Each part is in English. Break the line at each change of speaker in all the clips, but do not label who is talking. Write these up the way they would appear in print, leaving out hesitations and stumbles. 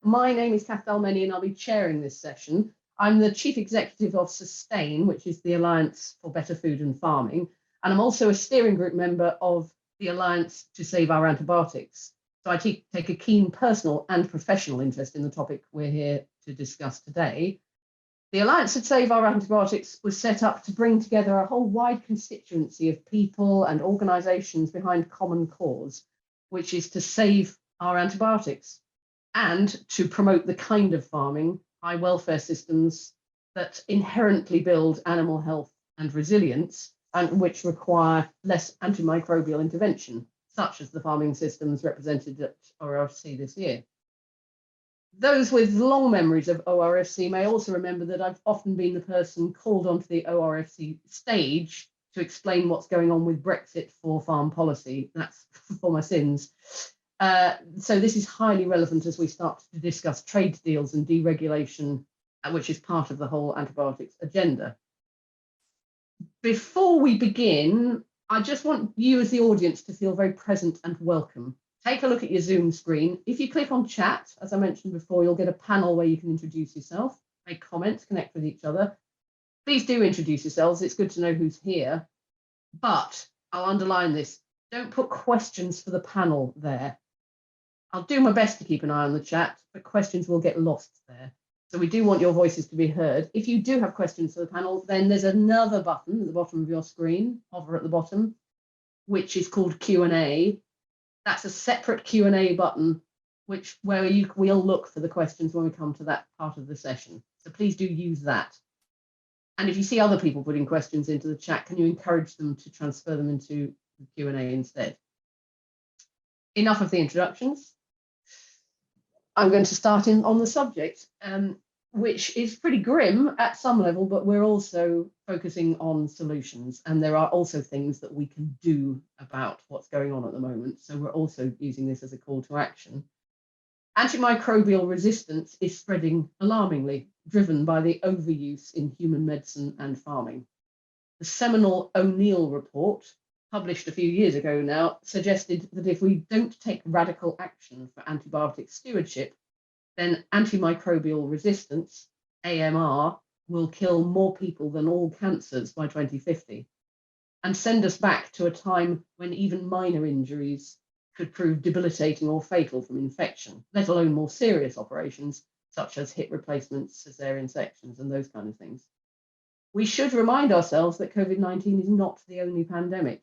My name is Kath Dalmeny and I'll be chairing this session. I'm the Chief Executive of Sustain, which is the Alliance for Better Food and Farming, and I'm also a steering group member of the Alliance to Save Our Antibiotics. So I take a keen personal and professional interest in the topic we're here to discuss today. The Alliance to Save Our Antibiotics was set up to bring together a whole wide constituency of people and organisations behind common cause, which is to save our antibiotics and to promote the kind of farming, high welfare systems that inherently build animal health and resilience, and which require less antimicrobial intervention, such as the farming systems represented at ORFC this year. Those with long memories of ORFC may also remember that I've often been the person called onto the ORFC stage to explain what's going on with Brexit for farm policy. That's for my sins. So this is highly relevant as we start to discuss trade deals and deregulation, which is part of the whole antibiotics agenda. Before we begin, I just want you as the audience to feel very present and welcome. Take a look at your Zoom screen. If you click on chat, as I mentioned before, you'll get a panel where you can introduce yourself, make comments, connect with each other. Please do introduce yourselves. It's good to know who's here. But I'll underline this. Don't put questions for the panel there. I'll do my best to keep an eye on the chat, but questions will get lost there. So we do want your voices to be heard. If you do have questions for the panel, then there's another button at the bottom of your screen, hover at the bottom, which is called Q&A. That's a separate Q&A button, where we'll look for the questions when we come to that part of the session. So please do use that. And if you see other people putting questions into the chat, can you encourage them to transfer them into the Q&A instead? Enough of the introductions. I'm going to start on the subject, which is pretty grim at some level, but we're also focusing on solutions. And there are also things that we can do about what's going on at the moment. So we're also using this as a call to action. Antimicrobial resistance is spreading alarmingly, driven by the overuse in human medicine and farming. The seminal O'Neill report, published a few years ago now, suggested that if we don't take radical action for antibiotic stewardship, then antimicrobial resistance, AMR, will kill more people than all cancers by 2050 and send us back to a time when even minor injuries could prove debilitating or fatal from infection, let alone more serious operations such as hip replacements, cesarean sections, and those kind of things. We should remind ourselves that COVID-19 is not the only pandemic.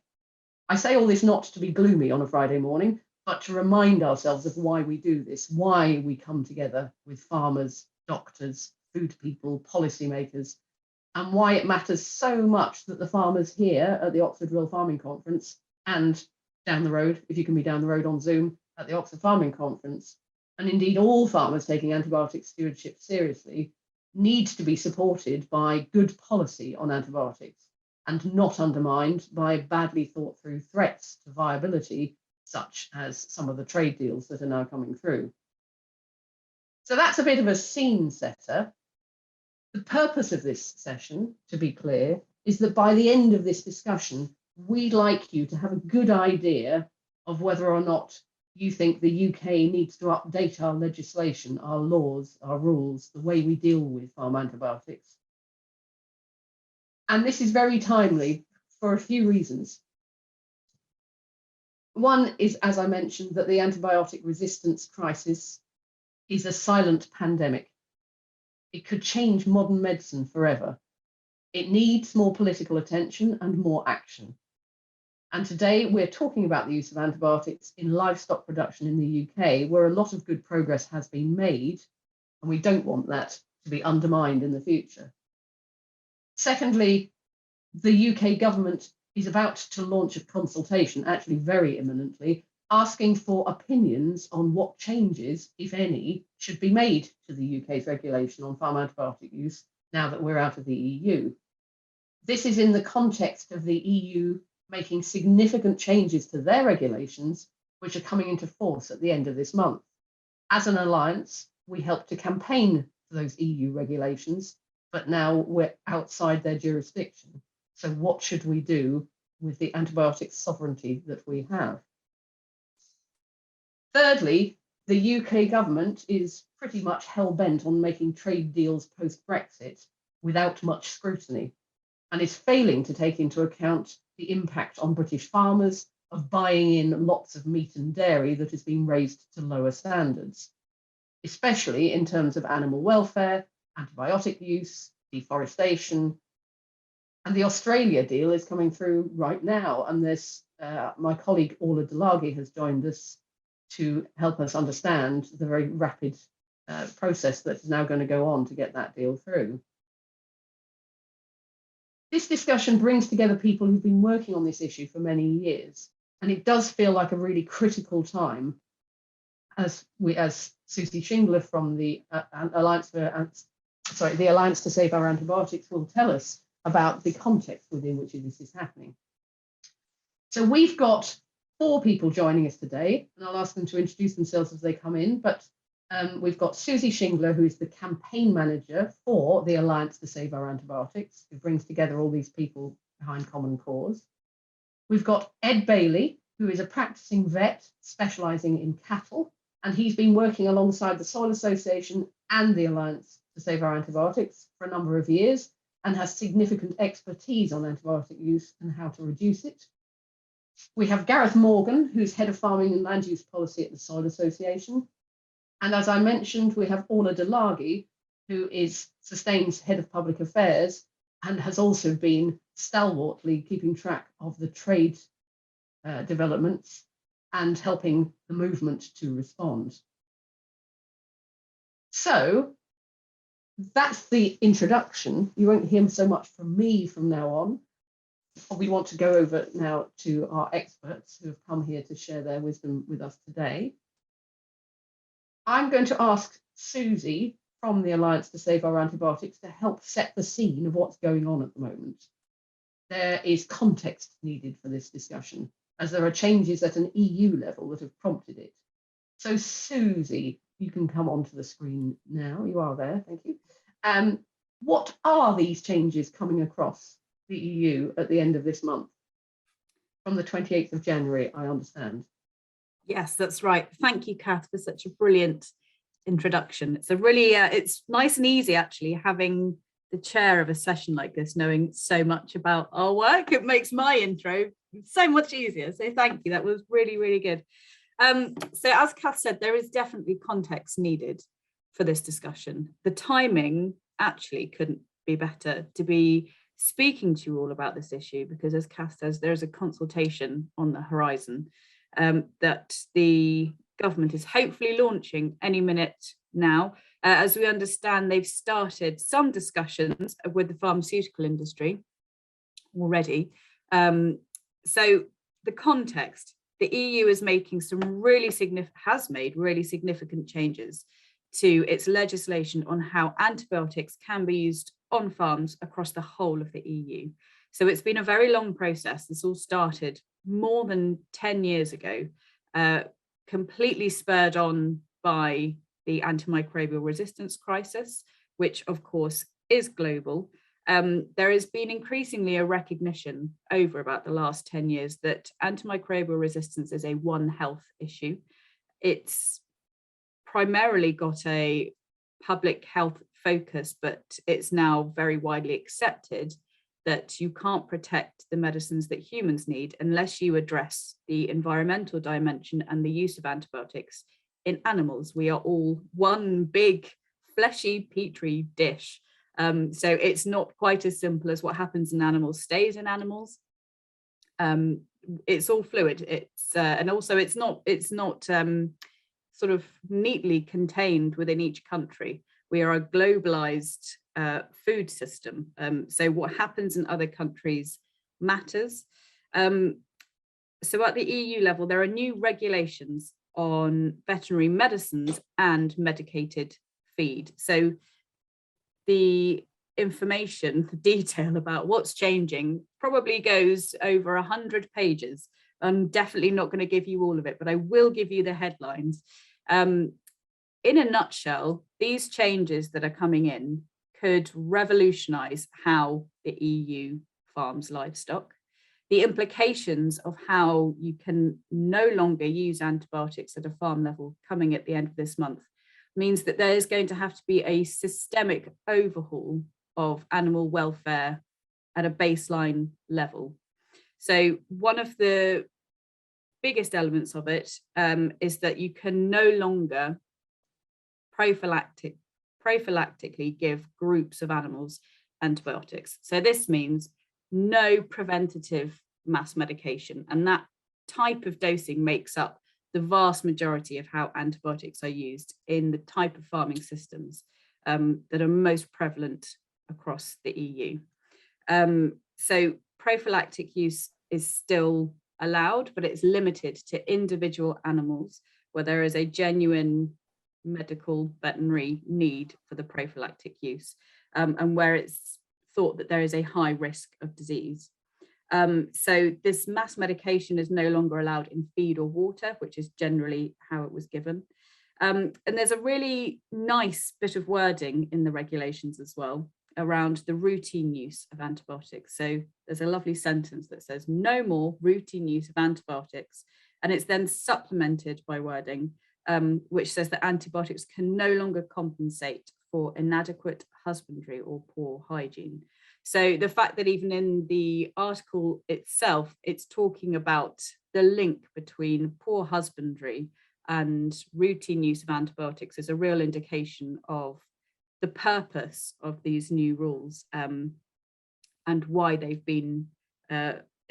I say all this not to be gloomy on a Friday morning, but to remind ourselves of why we do this, why we come together with farmers, doctors, food people, policymakers, and why it matters so much that the farmers here at the Oxford Rural Farming Conference and down the road, if you can be down the road on Zoom, at the Oxford Farming Conference, and indeed all farmers taking antibiotic stewardship seriously, need to be supported by good policy on antibiotics and not undermined by badly thought through threats to viability, such as some of the trade deals that are now coming through. So that's a bit of a scene setter. The purpose of this session, to be clear, is that by the end of this discussion, we'd like you to have a good idea of whether or not you think the UK needs to update our legislation, our laws, our rules, the way we deal with farm antibiotics. And this is very timely for a few reasons. One is, as I mentioned, that the antibiotic resistance crisis is a silent pandemic. It could change modern medicine forever. It needs more political attention and more action. And today we're talking about the use of antibiotics in livestock production in the UK, where a lot of good progress has been made, and we don't want that to be undermined in the future. Secondly, the UK government is about to launch a consultation, actually very imminently, asking for opinions on what changes, if any, should be made to the UK's regulation on farm antibiotic use now that we're out of the EU. This is in the context of the EU making significant changes to their regulations, which are coming into force at the end of this month. As an alliance, we help to campaign for those EU regulations, but now we're outside their jurisdiction. So what should we do with the antibiotic sovereignty that we have? Thirdly, the UK government is pretty much hell-bent on making trade deals post-Brexit without much scrutiny, and is failing to take into account the impact on British farmers of buying in lots of meat and dairy that has been raised to lower standards, especially in terms of animal welfare, antibiotic use, deforestation. And the Australia deal is coming through right now, and there's my colleague Orla Delargy has joined us to help us understand the very rapid process that's now going to go on to get that deal through. This discussion brings together people who've been working on this issue for many years, and it does feel like a really critical time, as Suzi Shingler from the Alliance to Save Our Antibiotics will tell us about the context within which this is happening. So we've got 4 people joining us today, and I'll ask them to introduce themselves as they come in, but we've got Suzi Shingler, who is the campaign manager for the Alliance to Save Our Antibiotics, who brings together all these people behind common cause. We've got Ed Bailey, who is a practicing vet specialising in cattle, and he's been working alongside the Soil Association and the Alliance to Save Our Antibiotics for a number of years, and has significant expertise on antibiotic use and how to reduce it. We have Gareth Morgan, who's head of farming and land use policy at the Soil Association. And as I mentioned, we have Orla Delargy, who is Sustain's head of public affairs and has also been stalwartly keeping track of the trade developments and helping the movement to respond. So that's the introduction. You won't hear so much from me from now on. We want to go over now to our experts who have come here to share their wisdom with us today. I'm going to ask Suzi from the Alliance to Save Our Antibiotics to help set the scene of what's going on at the moment. There is context needed for this discussion, as there are changes at an EU level that have prompted it. So Suzi, you can come onto the screen now. You are there, thank you. What are these changes coming across the EU at the end of this month? From the 28th of January, I understand.
Yes, that's right. Thank you, Kath, for such a brilliant introduction. It's a really, it's nice and easy actually having the chair of a session like this, knowing so much about our work. It makes my intro so much easier. So thank you. That was really, really good. So as Kath said, there is definitely context needed for this discussion. The timing actually couldn't be better to be speaking to you all about this issue, because as Kath says, there's a consultation on the horizon that the government is hopefully launching any minute now. As we understand, they've started some discussions with the pharmaceutical industry already. So the context, the EU is making some has made really significant changes to its legislation on how antibiotics can be used on farms across the whole of the EU. So it's been a very long process. This all started more than 10 years ago, completely spurred on by the antimicrobial resistance crisis, which of course is global. There has been increasingly a recognition over about the last 10 years that antimicrobial resistance is a One Health issue. It's primarily got a public health focus, but it's now very widely accepted that you can't protect the medicines that humans need unless you address the environmental dimension and the use of antibiotics in animals. We are all one big fleshy petri dish. So it's not quite as simple as what happens in animals stays in animals. It's all fluid. It's and also it's not sort of neatly contained within each country. We are a globalized food system. So what happens in other countries matters. So at the EU level, there are new regulations on veterinary medicines and medicated feed. So the information, the detail about what's changing probably goes over 100 pages. I'm definitely not going to give you all of it, but I will give you the headlines. In a nutshell, these changes that are coming in could revolutionize how the EU farms livestock. The implications of how you can no longer use antibiotics at a farm level coming at the end of this month means that there is going to have to be a systemic overhaul of animal welfare at a baseline level. So one of the biggest elements of it is that you can no longer prophylactically give groups of animals antibiotics. So this means no preventative mass medication, and that type of dosing makes up the vast majority of how antibiotics are used in the type of farming systems that are most prevalent across the EU. So prophylactic use is still allowed, but it's limited to individual animals where there is a genuine medical veterinary need for the prophylactic use, and where it's thought that there is a high risk of disease. So this mass medication is no longer allowed in feed or water, which is generally how it was given. And there's a really nice bit of wording in the regulations as well around the routine use of antibiotics. So there's a lovely sentence that says no more routine use of antibiotics, and it's then supplemented by wording which says that antibiotics can no longer compensate for inadequate husbandry or poor hygiene. So the fact that even in the article itself, it's talking about the link between poor husbandry and routine use of antibiotics is a real indication of the purpose of these new rules and why they've been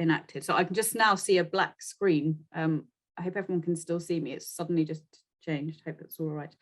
enacted. So I can just now see a black screen. I hope everyone can still see me. It's suddenly just changed. Hope it's all right.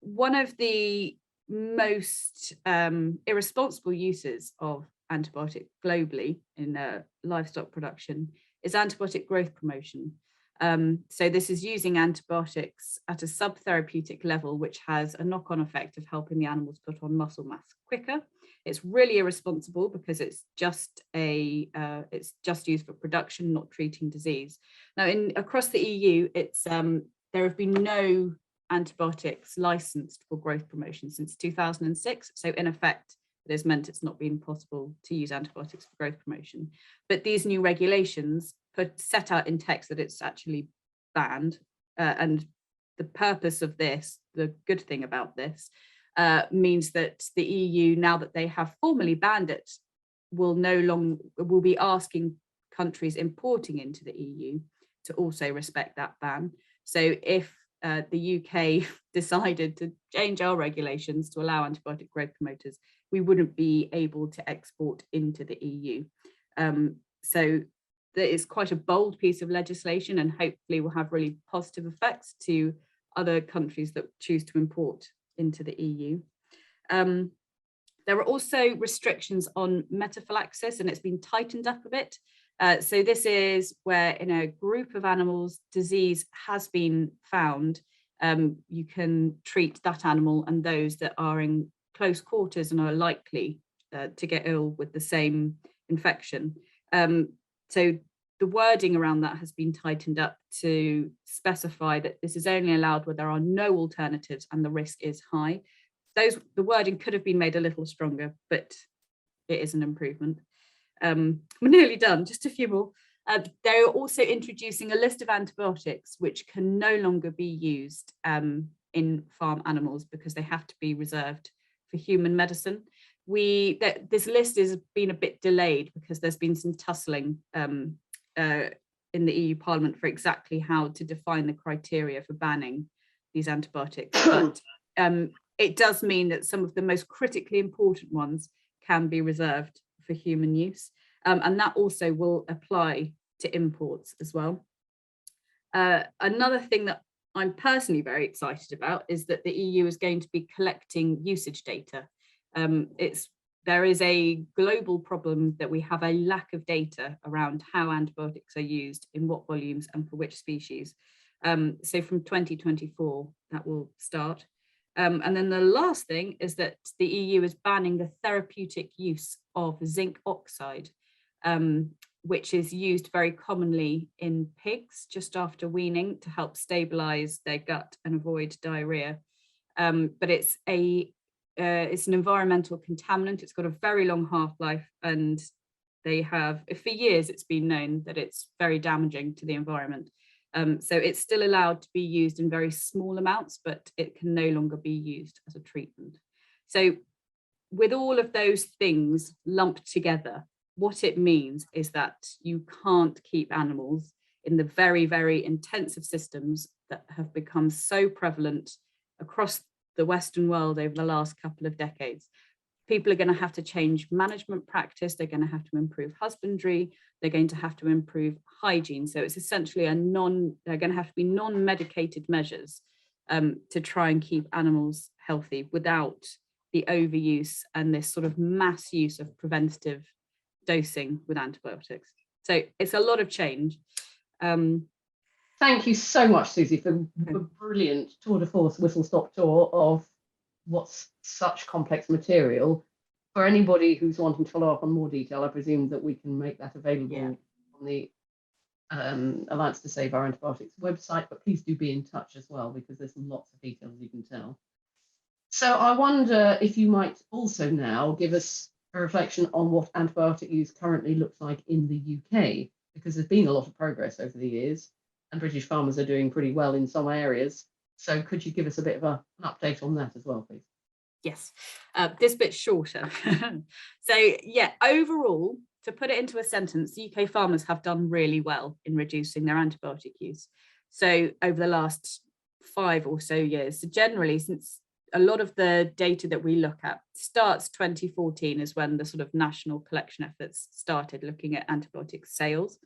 One of the most irresponsible uses of antibiotic globally in livestock production is antibiotic growth promotion. So this is using antibiotics at a subtherapeutic level, which has a knock-on effect of helping the animals put on muscle mass quicker. It's really irresponsible because it's just used for production, not treating disease. Now, across the EU, there have been no antibiotics licensed for growth promotion since 2006. So in effect, it has meant it's not been possible to use antibiotics for growth promotion. But these new regulations set out in text that it's actually banned. And the purpose of this, the good thing about this, means that the EU, now that they have formally banned it, will be asking countries importing into the EU to also respect that ban. So if the UK decided to change our regulations to allow antibiotic growth promoters, we wouldn't be able to export into the EU. So that is quite a bold piece of legislation, and hopefully will have really positive effects to other countries that choose to import into the EU. There are also restrictions on metaphylaxis, and it's been tightened up a bit. So this is where in a group of animals, disease has been found. You can treat that animal and those that are in close quarters and are likely to get ill with the same infection. So the wording around that has been tightened up to specify that this is only allowed where there are no alternatives and the risk is high. The wording could have been made a little stronger, but it is an improvement. We're nearly done, just a few more. They're also introducing a list of antibiotics which can no longer be used in farm animals because they have to be reserved for human medicine. This list has been a bit delayed because there's been some tussling in the EU Parliament for exactly how to define the criteria for banning these antibiotics. But it does mean that some of the most critically important ones can be reserved for human use. And that also will apply to imports as well. Another thing that I'm personally very excited about is that the EU is going to be collecting usage data. There is a global problem that we have a lack of data around how antibiotics are used, in what volumes and for which species. So from 2024, that will start. And then the last thing is that the EU is banning the therapeutic use of zinc oxide, which is used very commonly in pigs just after weaning to help stabilize their gut and avoid diarrhea. But it's an environmental contaminant. It's got a very long half-life, and for years it's been known that it's very damaging to the environment. So it's still allowed to be used in very small amounts, but it can no longer be used as a treatment. So with all of those things lumped together, what it means is that you can't keep animals in the very, very intensive systems that have become so prevalent across the Western world over the last couple of decades. People are going to have to change management practice. They're going to have to improve husbandry. They're going to have to improve hygiene. So it's essentially they're going to have to be non-medicated measures to try and keep animals healthy without the overuse and this sort of mass use of preventative dosing with antibiotics. So it's a lot of change.
Thank you so much, Suzi, for a brilliant tour de force whistle-stop tour of what's such complex material. For anybody who's wanting to follow up on more detail, I presume that we can make that available on the Alliance to Save Our Antibiotics website, but please do be in touch as well, because there's lots of details you can tell. So I wonder if you might also now give us a reflection on what antibiotic use currently looks like in the UK, because there's been a lot of progress over the years and British farmers are doing pretty well in some areas. So could you give us a bit of an update on that as well, please?
Yes, this bit's shorter. So yeah, overall, to put it into a sentence, UK farmers have done really well in reducing their antibiotic use. So over the last 5 or so years, so generally since a lot of the data that we look at starts 2014 is when the sort of national collection efforts started looking at antibiotic sales.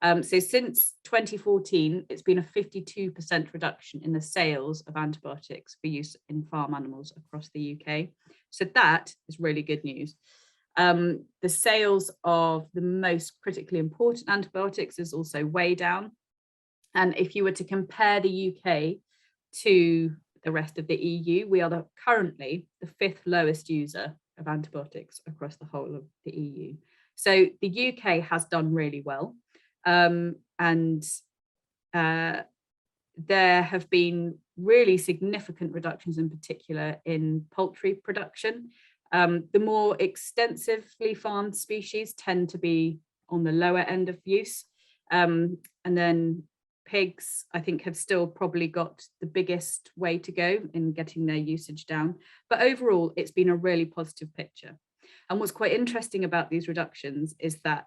So since 2014, it's been a 52% reduction in the sales of antibiotics for use in farm animals across the UK. So that is really good news. The sales of the most critically important antibiotics is also way down. And if you were to compare the UK to the rest of the EU, we are currently the 5th lowest user of antibiotics across the whole of the EU. So the UK has done really well. And there have been really significant reductions, in particular in poultry production. The more extensively farmed species tend to be on the lower end of use. And then pigs, I think, have still probably got the biggest way to go in getting their usage down. But overall, it's been a really positive picture. And what's quite interesting about these reductions is that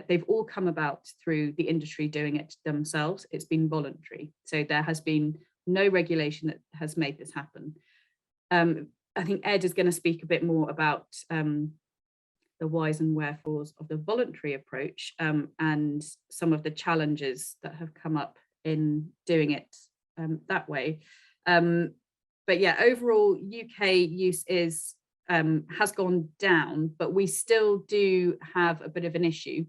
they've all come about through the industry doing it themselves. It's been voluntary. So there has been no regulation that has made this happen. I think Ed is going to speak a bit more about the whys and wherefores of the voluntary approach and some of the challenges that have come up in doing it that way. But yeah, overall UK use has gone down, but we still do have a bit of an issue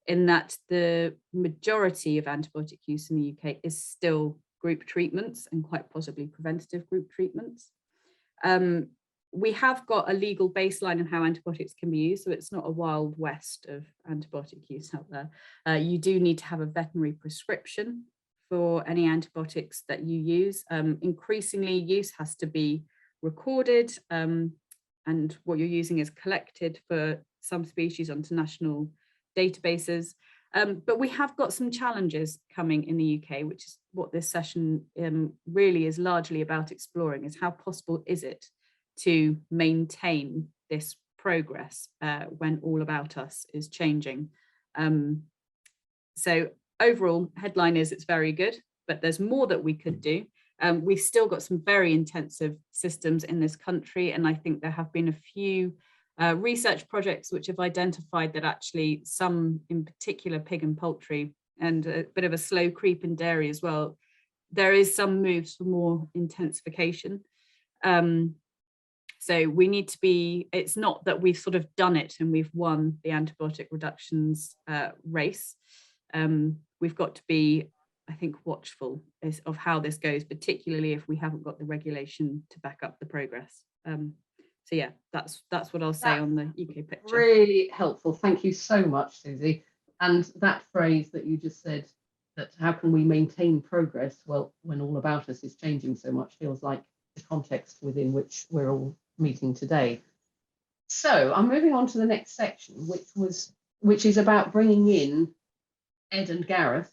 in that the majority of antibiotic use in the UK is still group treatments and quite possibly preventative group treatments. We have got a legal baseline in how antibiotics can be used, so it's not a wild west of antibiotic use out there. You do need to have a veterinary prescription for any antibiotics that you use. Increasingly, use has to be recorded, and what you're using is collected for some species onto national databases. But we have got some challenges coming in the UK, which is what this session really is largely about exploring, is how possible is it to maintain this progress when all about us is changing. So overall, headline is it's very good, but there's more that we could do. We've still got some very intensive systems in this country, and I think there have been a few research projects which have identified that actually some, in particular pig and poultry, and a bit of a slow creep in dairy as well, there is some moves for more intensification. So we need to be, it's not that we've sort of done it and we've won the antibiotic reductions race. We've got to be, I think, watchful of how this goes, particularly if we haven't got the regulation to back up the progress. So yeah, that's what I'll say on the UK picture.
Really helpful. Thank you so much, Suzi. And that phrase that you just said, that how can we maintain progress? Well, when all about us is changing so much, feels like the context within which we're all meeting today. So I'm moving on to the next section, which is about bringing in Ed and Gareth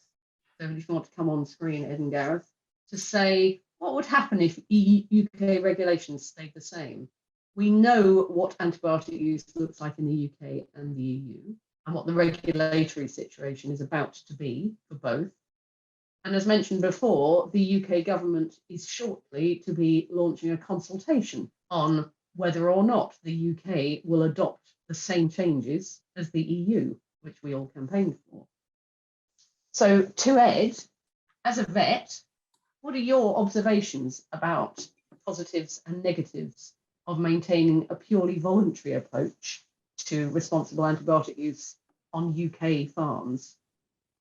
So if you want to come on screen, Ed and Gareth, to say what would happen if UK regulations stayed the same. We know what antibiotic use looks like in the UK and the EU, and what the regulatory situation is about to be for both. And as mentioned before, the UK government is shortly to be launching a consultation on whether or not the UK will adopt the same changes as the EU, which we all campaigned for. So to Ed, as a vet, what are your observations about the positives and negatives of maintaining a purely voluntary approach to responsible antibiotic use on UK farms?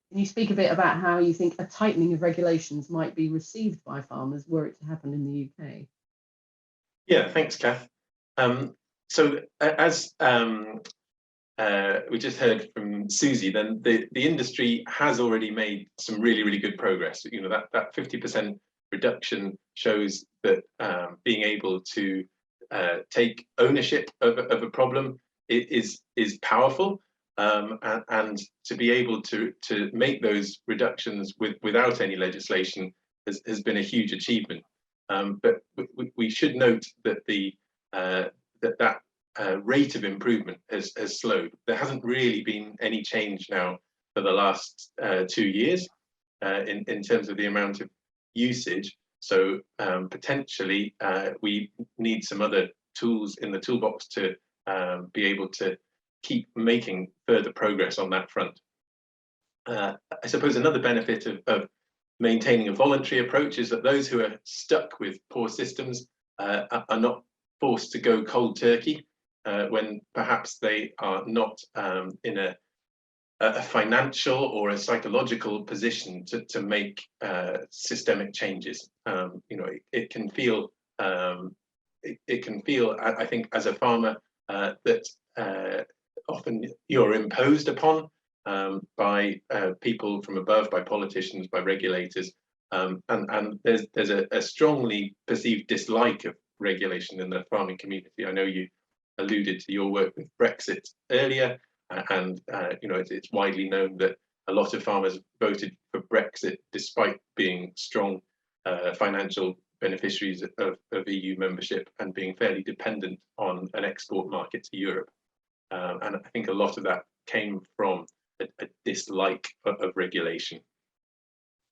Can you speak a bit about how you think a tightening of regulations might be received by farmers were it to happen in the UK?
Yeah, thanks, Kath. So as we just heard from Suzi, then the industry has already made some really good progress. You know, that 50% reduction shows that being able to take ownership of a problem is powerful, and to be able to make those reductions without any legislation has been a huge achievement. But we should note that that rate of improvement has slowed. There hasn't really been any change now for the last 2 years in terms of the amount of usage. So potentially we need some other tools in the toolbox to be able to keep making further progress on that front. I suppose another benefit of maintaining a voluntary approach is that those who are stuck with poor systems are not forced to go cold turkey when perhaps they are not in a financial or a psychological position to make systemic changes. You know, it can feel, I think, as a farmer, that often you're imposed upon by people from above, by politicians, by regulators, and there's a strongly perceived dislike of regulation in the farming community. I know you alluded to your work with Brexit earlier, and you know, it's widely known that a lot of farmers voted for Brexit despite being strong financial beneficiaries of EU membership and being fairly dependent on an export market to Europe. And I think a lot of that came from a dislike of regulation.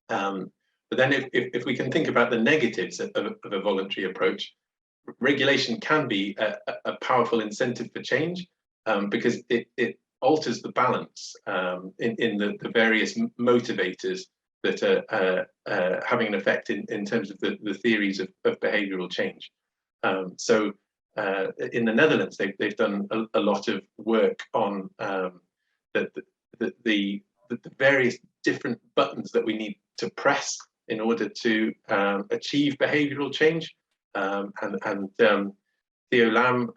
But then if we can think about the negatives of a voluntary approach, regulation can be a powerful incentive for change, because it alters the balance in the various motivators that are having an effect in terms of the theories of behavioral change. So in the Netherlands, they've done a lot of work on the various different buttons that we need to press in order to achieve behavioral change. And Theo Lam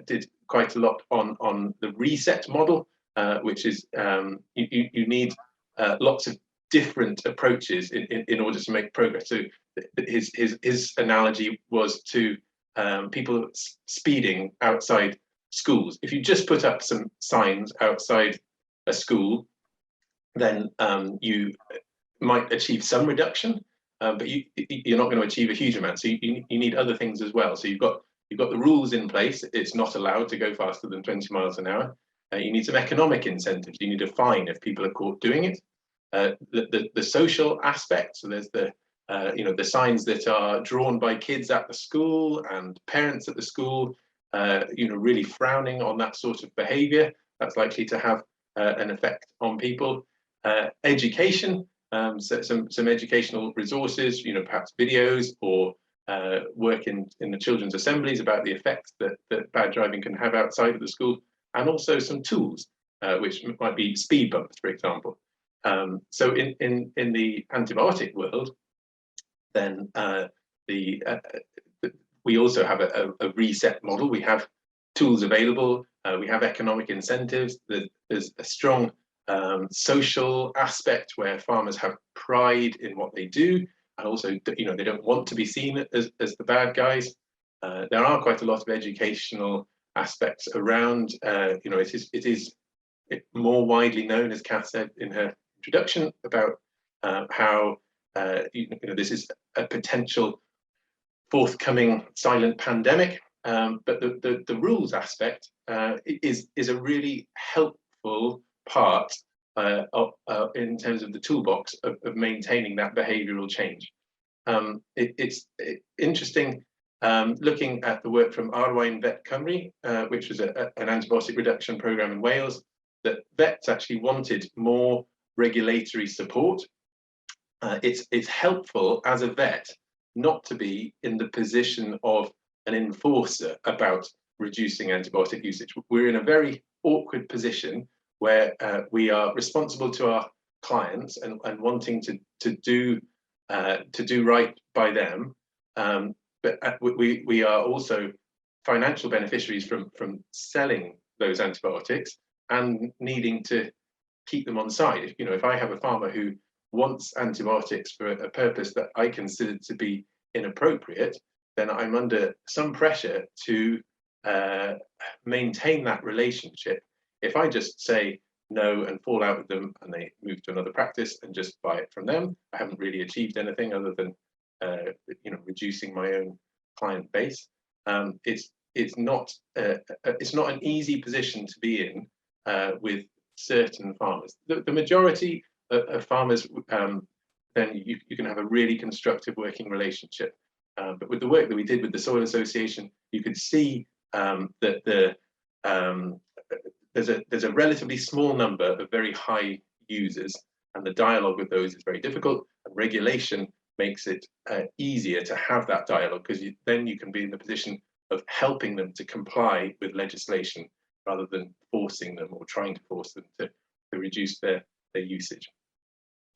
did quite a lot on the reset model, which is you need lots of different approaches in order to make progress. So his analogy was to people speeding outside schools. If you just put up some signs outside a school, then you might achieve some reduction, but you're not going to achieve a huge amount. So you need other things as well. So you've got the rules in place. It's not allowed to go faster than 20 miles an hour. You need some economic incentives. You need a fine if people are caught doing it. The social aspect. So there's the the signs that are drawn by kids at the school and parents at the school. Really frowning on that sort of behaviour. That's likely to have an effect on people. Education. So some educational resources, perhaps videos or work in the children's assemblies about the effects that bad driving can have outside of the school, and also some tools, which might be speed bumps, for example. So in the antibiotic world, then we also have a reset model. We have tools available. We have economic incentives. There's a strong social aspect where farmers have pride in what they do, and also they don't want to be seen as the bad guys. There are quite a lot of educational aspects around. It is more widely known, as Kath said in her introduction, about how this is a potential forthcoming silent pandemic, but the rules aspect is a really helpful part in terms of the toolbox of maintaining that behavioural change. It's interesting looking at the work from Arwain Vet Cymru, which was an antibiotic reduction programme in Wales, that vets actually wanted more regulatory support. It's helpful as a vet not to be in the position of an enforcer about reducing antibiotic usage. We're in a very awkward position where we are responsible to our clients and wanting to do right by them, but we are also financial beneficiaries from selling those antibiotics and needing to keep them on side. If I have a farmer who wants antibiotics for a purpose that I consider to be inappropriate, then I'm under some pressure to maintain that relationship. If I just say no and fall out with them and they move to another practice and just buy it from them, I haven't really achieved anything other than reducing my own client base. It's not an easy position to be in with certain farmers. The majority of farmers, then you can have a really constructive working relationship. But with the work that we did with the Soil Association, you could see that there's a relatively small number of very high users, and the dialogue with those is very difficult. And regulation makes it easier to have that dialogue, because then you can be in the position of helping them to comply with legislation rather than forcing them or trying to force them to reduce their usage.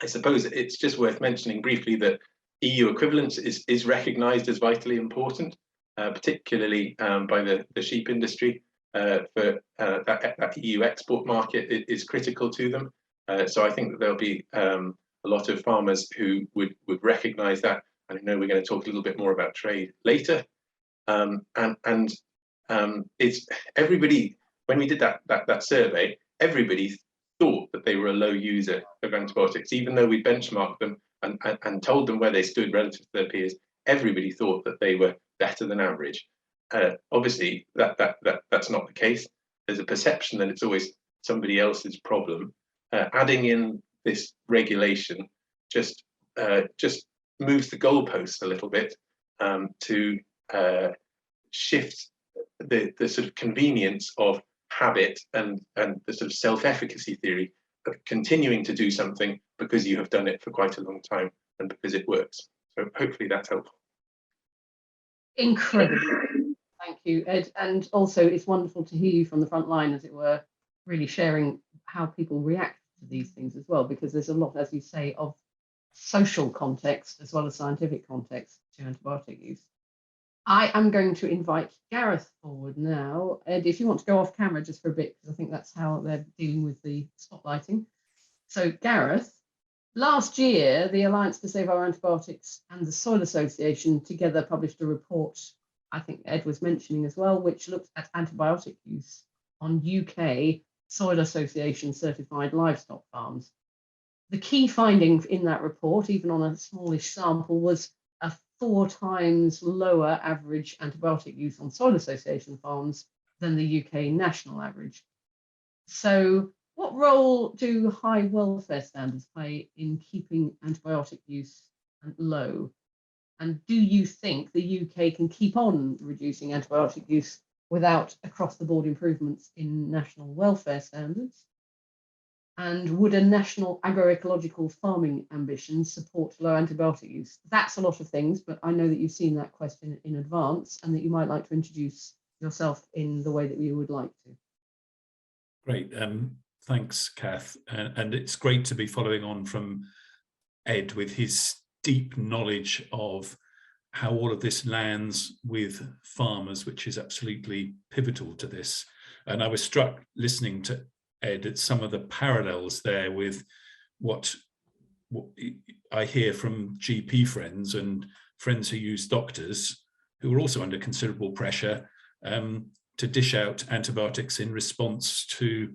I suppose it's just worth mentioning briefly that EU equivalence is recognised as vitally important, particularly by the sheep industry. For that EU export market is critical to them. So I think that there'll be a lot of farmers who would recognise that. And I know we're going to talk a little bit more about trade later. It's everybody, when we did that survey, everybody thought that they were a low user of antibiotics, even though we benchmarked them and told them where they stood relative to their peers. Everybody thought that they were better than average. Obviously, that's not the case. There's a perception that it's always somebody else's problem. Adding in this regulation just moves the goalposts a little bit to shift the sort of convenience of habit and the sort of self-efficacy theory of continuing to do something because you have done it for quite a long time and because it works. So hopefully that's helpful.
Incredible. Thank you, Ed. And also it's wonderful to hear you from the front line, as it were, really sharing how people react to these things as well, because there's a lot, as you say, of social context as well as scientific context to antibiotic use. I am going to invite Gareth forward now. Ed, if you want to go off camera just for a bit, because I think that's how they're dealing with the spotlighting. So Gareth, last year, the Alliance to Save Our Antibiotics and the Soil Association together published a report, I think Ed was mentioning as well, which looked at antibiotic use on UK Soil Association certified livestock farms. The key finding in that report, even on a smallish sample, was a 4 times lower average antibiotic use on Soil Association farms than the UK national average. So what role do high welfare standards play in keeping antibiotic use low? And do you think the UK can keep on reducing antibiotic use without across-the-board improvements in national welfare standards? And would a national agroecological farming ambition support low antibiotic use? That's a lot of things, but I know that you've seen that question in advance and that you might like to introduce yourself in the way that you would like to.
Great. Thanks, Kath. And it's great to be following on from Ed with his deep knowledge of how all of this lands with farmers, which is absolutely pivotal to this. And I was struck listening to Ed at some of the parallels there with what I hear from GP friends and friends who use doctors who are also under considerable pressure to dish out antibiotics in response to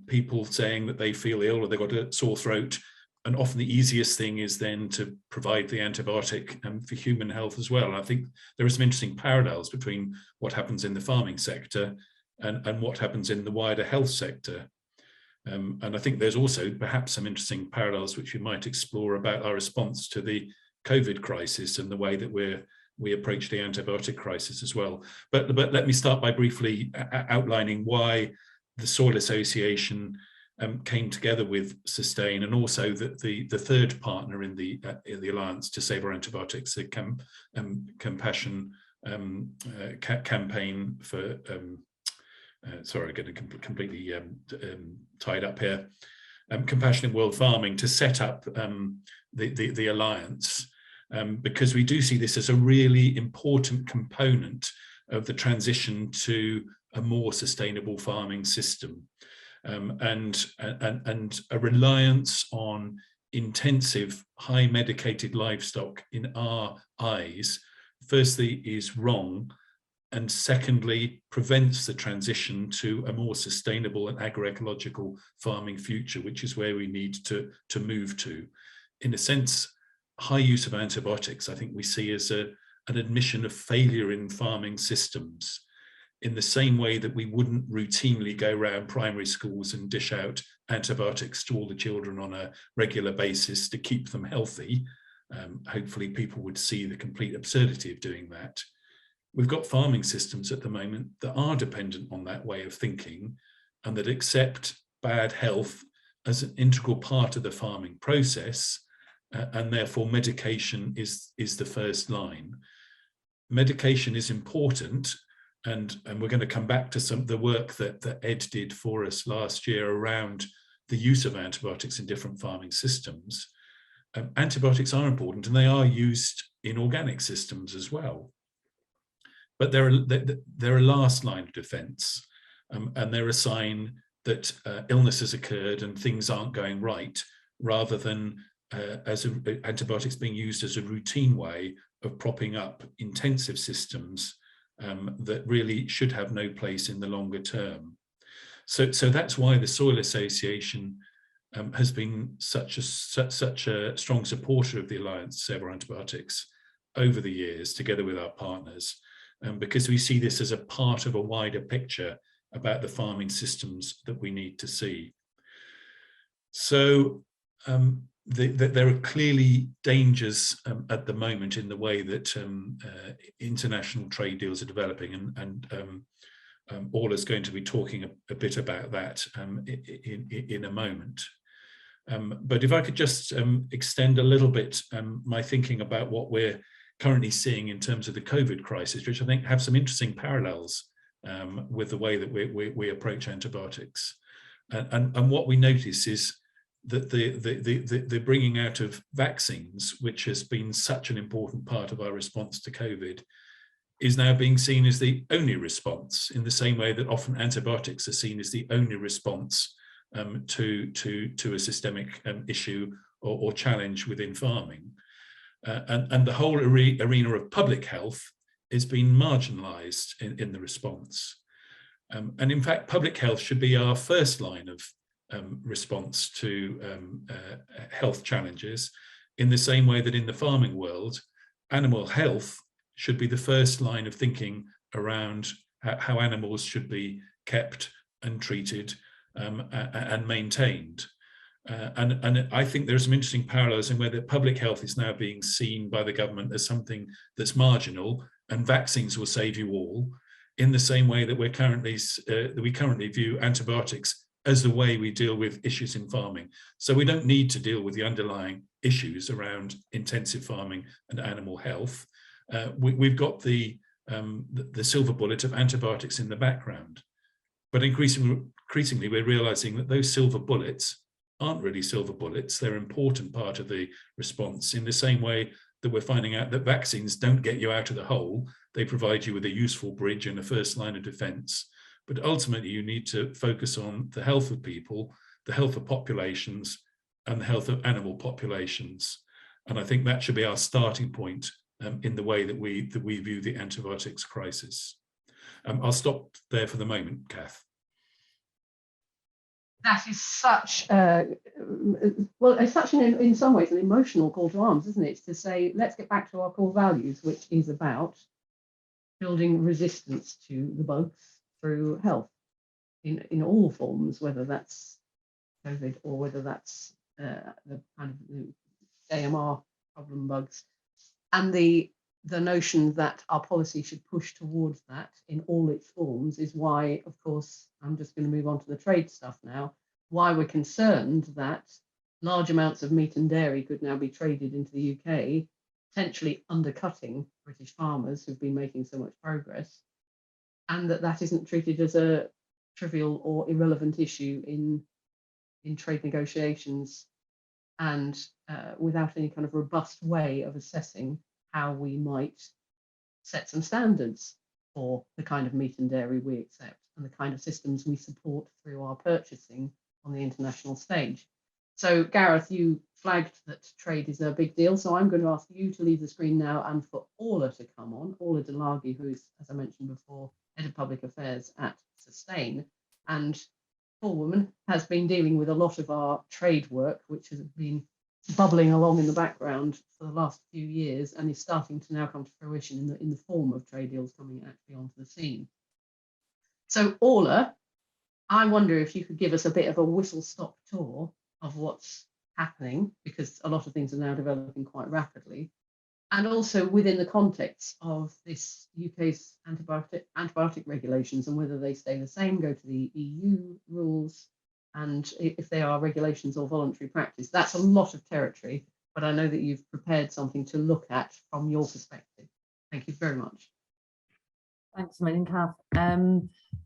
people saying that they feel ill or they've got a sore throat, and often the easiest thing is then to provide the antibiotic for human health as well. And I think there are some interesting parallels between what happens in the farming sector and what happens in the wider health sector. And I think there's also perhaps some interesting parallels which we might explore about our response to the COVID crisis and the way that we approach the antibiotic crisis as well. But let me start by briefly outlining why the Soil Association came together with Sustain, and also that the third partner in the Alliance to Save Our Antibiotics, the Compassion campaign for, sorry, getting completely tied up here, Compassionate World Farming, to set up the Alliance, because we do see this as a really important component of the transition to a more sustainable farming system. And a reliance on intensive, high medicated livestock in our eyes, firstly, is wrong, and secondly, prevents the transition to a more sustainable and agroecological farming future, which is where we need to move to. In a sense, high use of antibiotics, I think we see as an admission of failure in farming systems, in the same way that we wouldn't routinely go around primary schools and dish out antibiotics to all the children on a regular basis to keep them healthy. Hopefully people would see the complete absurdity of doing that. We've got farming systems at the moment that are dependent on that way of thinking, and that accept bad health as an integral part of the farming process, and therefore medication is the first line. Medication is important, and we're going to come back to some of the work that Ed did for us last year around the use of antibiotics in different farming systems. Antibiotics are important, and they are used in organic systems as well. But they're a last line of defense, and they're a sign that illness has occurred and things aren't going right, rather than antibiotics being used as a routine way of propping up intensive systems that really should have no place in the longer term. So that's why the Soil Association has been such a strong supporter of the Alliance to Save Our Antibiotics over the years, together with our partners, because we see this as a part of a wider picture about the farming systems that we need to see. So there are clearly dangers at the moment in the way that international trade deals are developing, and Orla's going to be talking a bit about that in a moment. But if I could just extend a little bit my thinking about what we're currently seeing in terms of the COVID crisis, which I think have some interesting parallels with the way that we approach antibiotics. And what we notice is that the bringing out of vaccines, which has been such an important part of our response to COVID, is now being seen as the only response, in the same way that often antibiotics are seen as the only response to a systemic issue or challenge within farming. And the whole arena of public health is being marginalised in the response. And in fact, public health should be our first line of response to health challenges, in the same way that in the farming world, animal health should be the first line of thinking around how animals should be kept and treated and maintained. And I think there are some interesting parallels in where the public health is now being seen by the government as something that's marginal, and vaccines will save you all, in the same way that we currently view antibiotics as the way we deal with issues in farming. So we don't need to deal with the underlying issues around intensive farming and animal health. We've got the silver bullet of antibiotics in the background. But increasingly, we're realizing that those silver bullets aren't really silver bullets. They're an important part of the response, in the same way that we're finding out that vaccines don't get you out of the hole. They provide you with a useful bridge and a first line of defense. But ultimately, you need to focus on the health of people, the health of populations, and the health of animal populations. And I think that should be our starting point in the way that we view the antibiotics crisis. I'll stop there for the moment, Kath.
that is such well, it's such in some ways an emotional call to arms, isn't it? It's to say, let's get back to our core values, which is about building resistance to the bugs through health in all forms, whether that's COVID or whether that's the kind of the AMR problem bugs, and the notion that our policy should push towards that in all its forms is why, of course, I'm just going to move on to the trade stuff now, why we're concerned that large amounts of meat and dairy could now be traded into the UK, potentially undercutting British farmers who've been making so much progress, and that isn't treated as a trivial or irrelevant issue in trade negotiations, and without any kind of robust way of assessing how we might set some standards for the kind of meat and dairy we accept and the kind of systems we support through our purchasing on the international stage. So Gareth, you flagged that trade is a big deal, so I'm going to ask you to leave the screen now and for Orla to come on. Orla Delargy, who is, as I mentioned before, Head of Public Affairs at Sustain, and poor woman has been dealing with a lot of our trade work, which has been bubbling along in the background for the last few years and is starting to now come to fruition in the form of trade deals coming actually onto the scene. So Orla, I wonder if you could give us a bit of a whistle-stop tour of what's happening, because a lot of things are now developing quite rapidly, and also within the context of this UK's antibiotic regulations and whether they stay the same, go to the EU rules, and if they are regulations or voluntary practice. That's a lot of territory, but I know that you've prepared something to look at from your perspective. Thank you very much.
Thanks a million, Kath.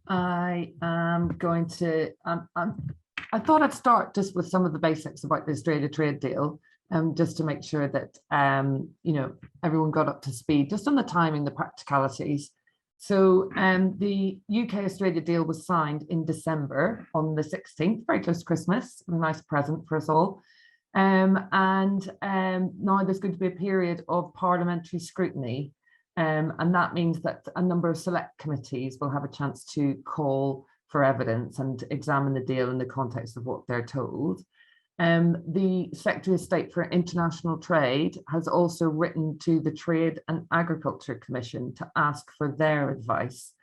I am going to, I thought I'd start just with some of the basics about the Australia trade deal, just to make sure that, you know, everyone got up to speed, just on the timing, the practicalities. So the UK-Australia deal was signed in December on the 16th, very close to Christmas, a nice present for us all. Now there's going to be a period of parliamentary scrutiny, and that means that a number of select committees will have a chance to call for evidence and examine the deal in the context of what they're told. The Secretary of State for International Trade has also written to the Trade and Agriculture Commission to ask for their advice.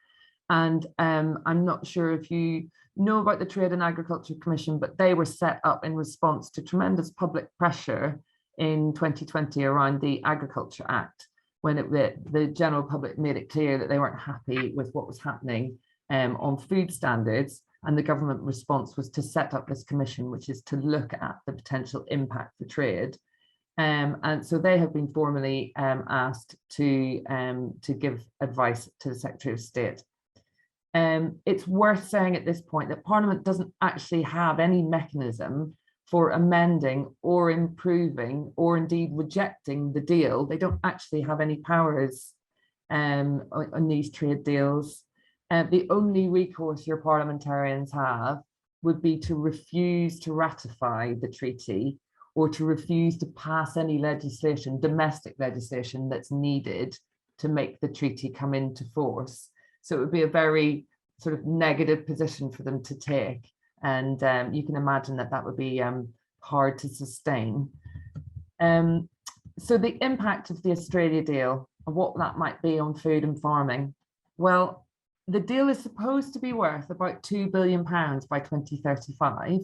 And I'm not sure if you know about the Trade and Agriculture Commission, but they were set up in response to tremendous public pressure in 2020 around the Agriculture Act, when the general public made it clear that they weren't happy with what was happening on food standards. And the government response was to set up this commission, which is to look at the potential impact for trade. And so they have been formally asked to give advice to the Secretary of State. It's worth saying at this point that Parliament doesn't actually have any mechanism for amending or improving or indeed rejecting the deal. They don't actually have any powers on these trade deals. The only recourse your parliamentarians have would be to refuse to ratify the treaty or to refuse to pass any legislation, domestic legislation, that's needed to make the treaty come into force. So it would be a very sort of negative position for them to take. And you can imagine that that would be hard to sustain. So the impact of the Australia deal and what that might be on food and farming. Well, the deal is supposed to be worth about £2 billion by 2035,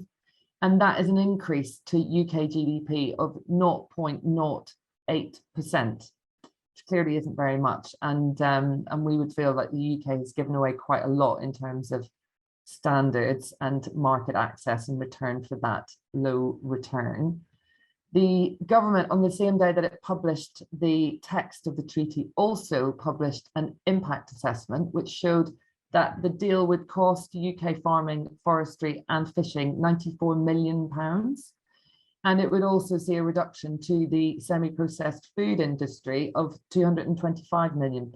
and that is an increase to UK GDP of 0.08%, which clearly isn't very much. And we would feel like the UK has given away quite a lot in terms of standards and market access in return for that low return. The government, on the same day that it published the text of the treaty, also published an impact assessment, which showed that the deal would cost UK farming, forestry and fishing £94 million. And it would also see a reduction to the semi-processed food industry of £225 million.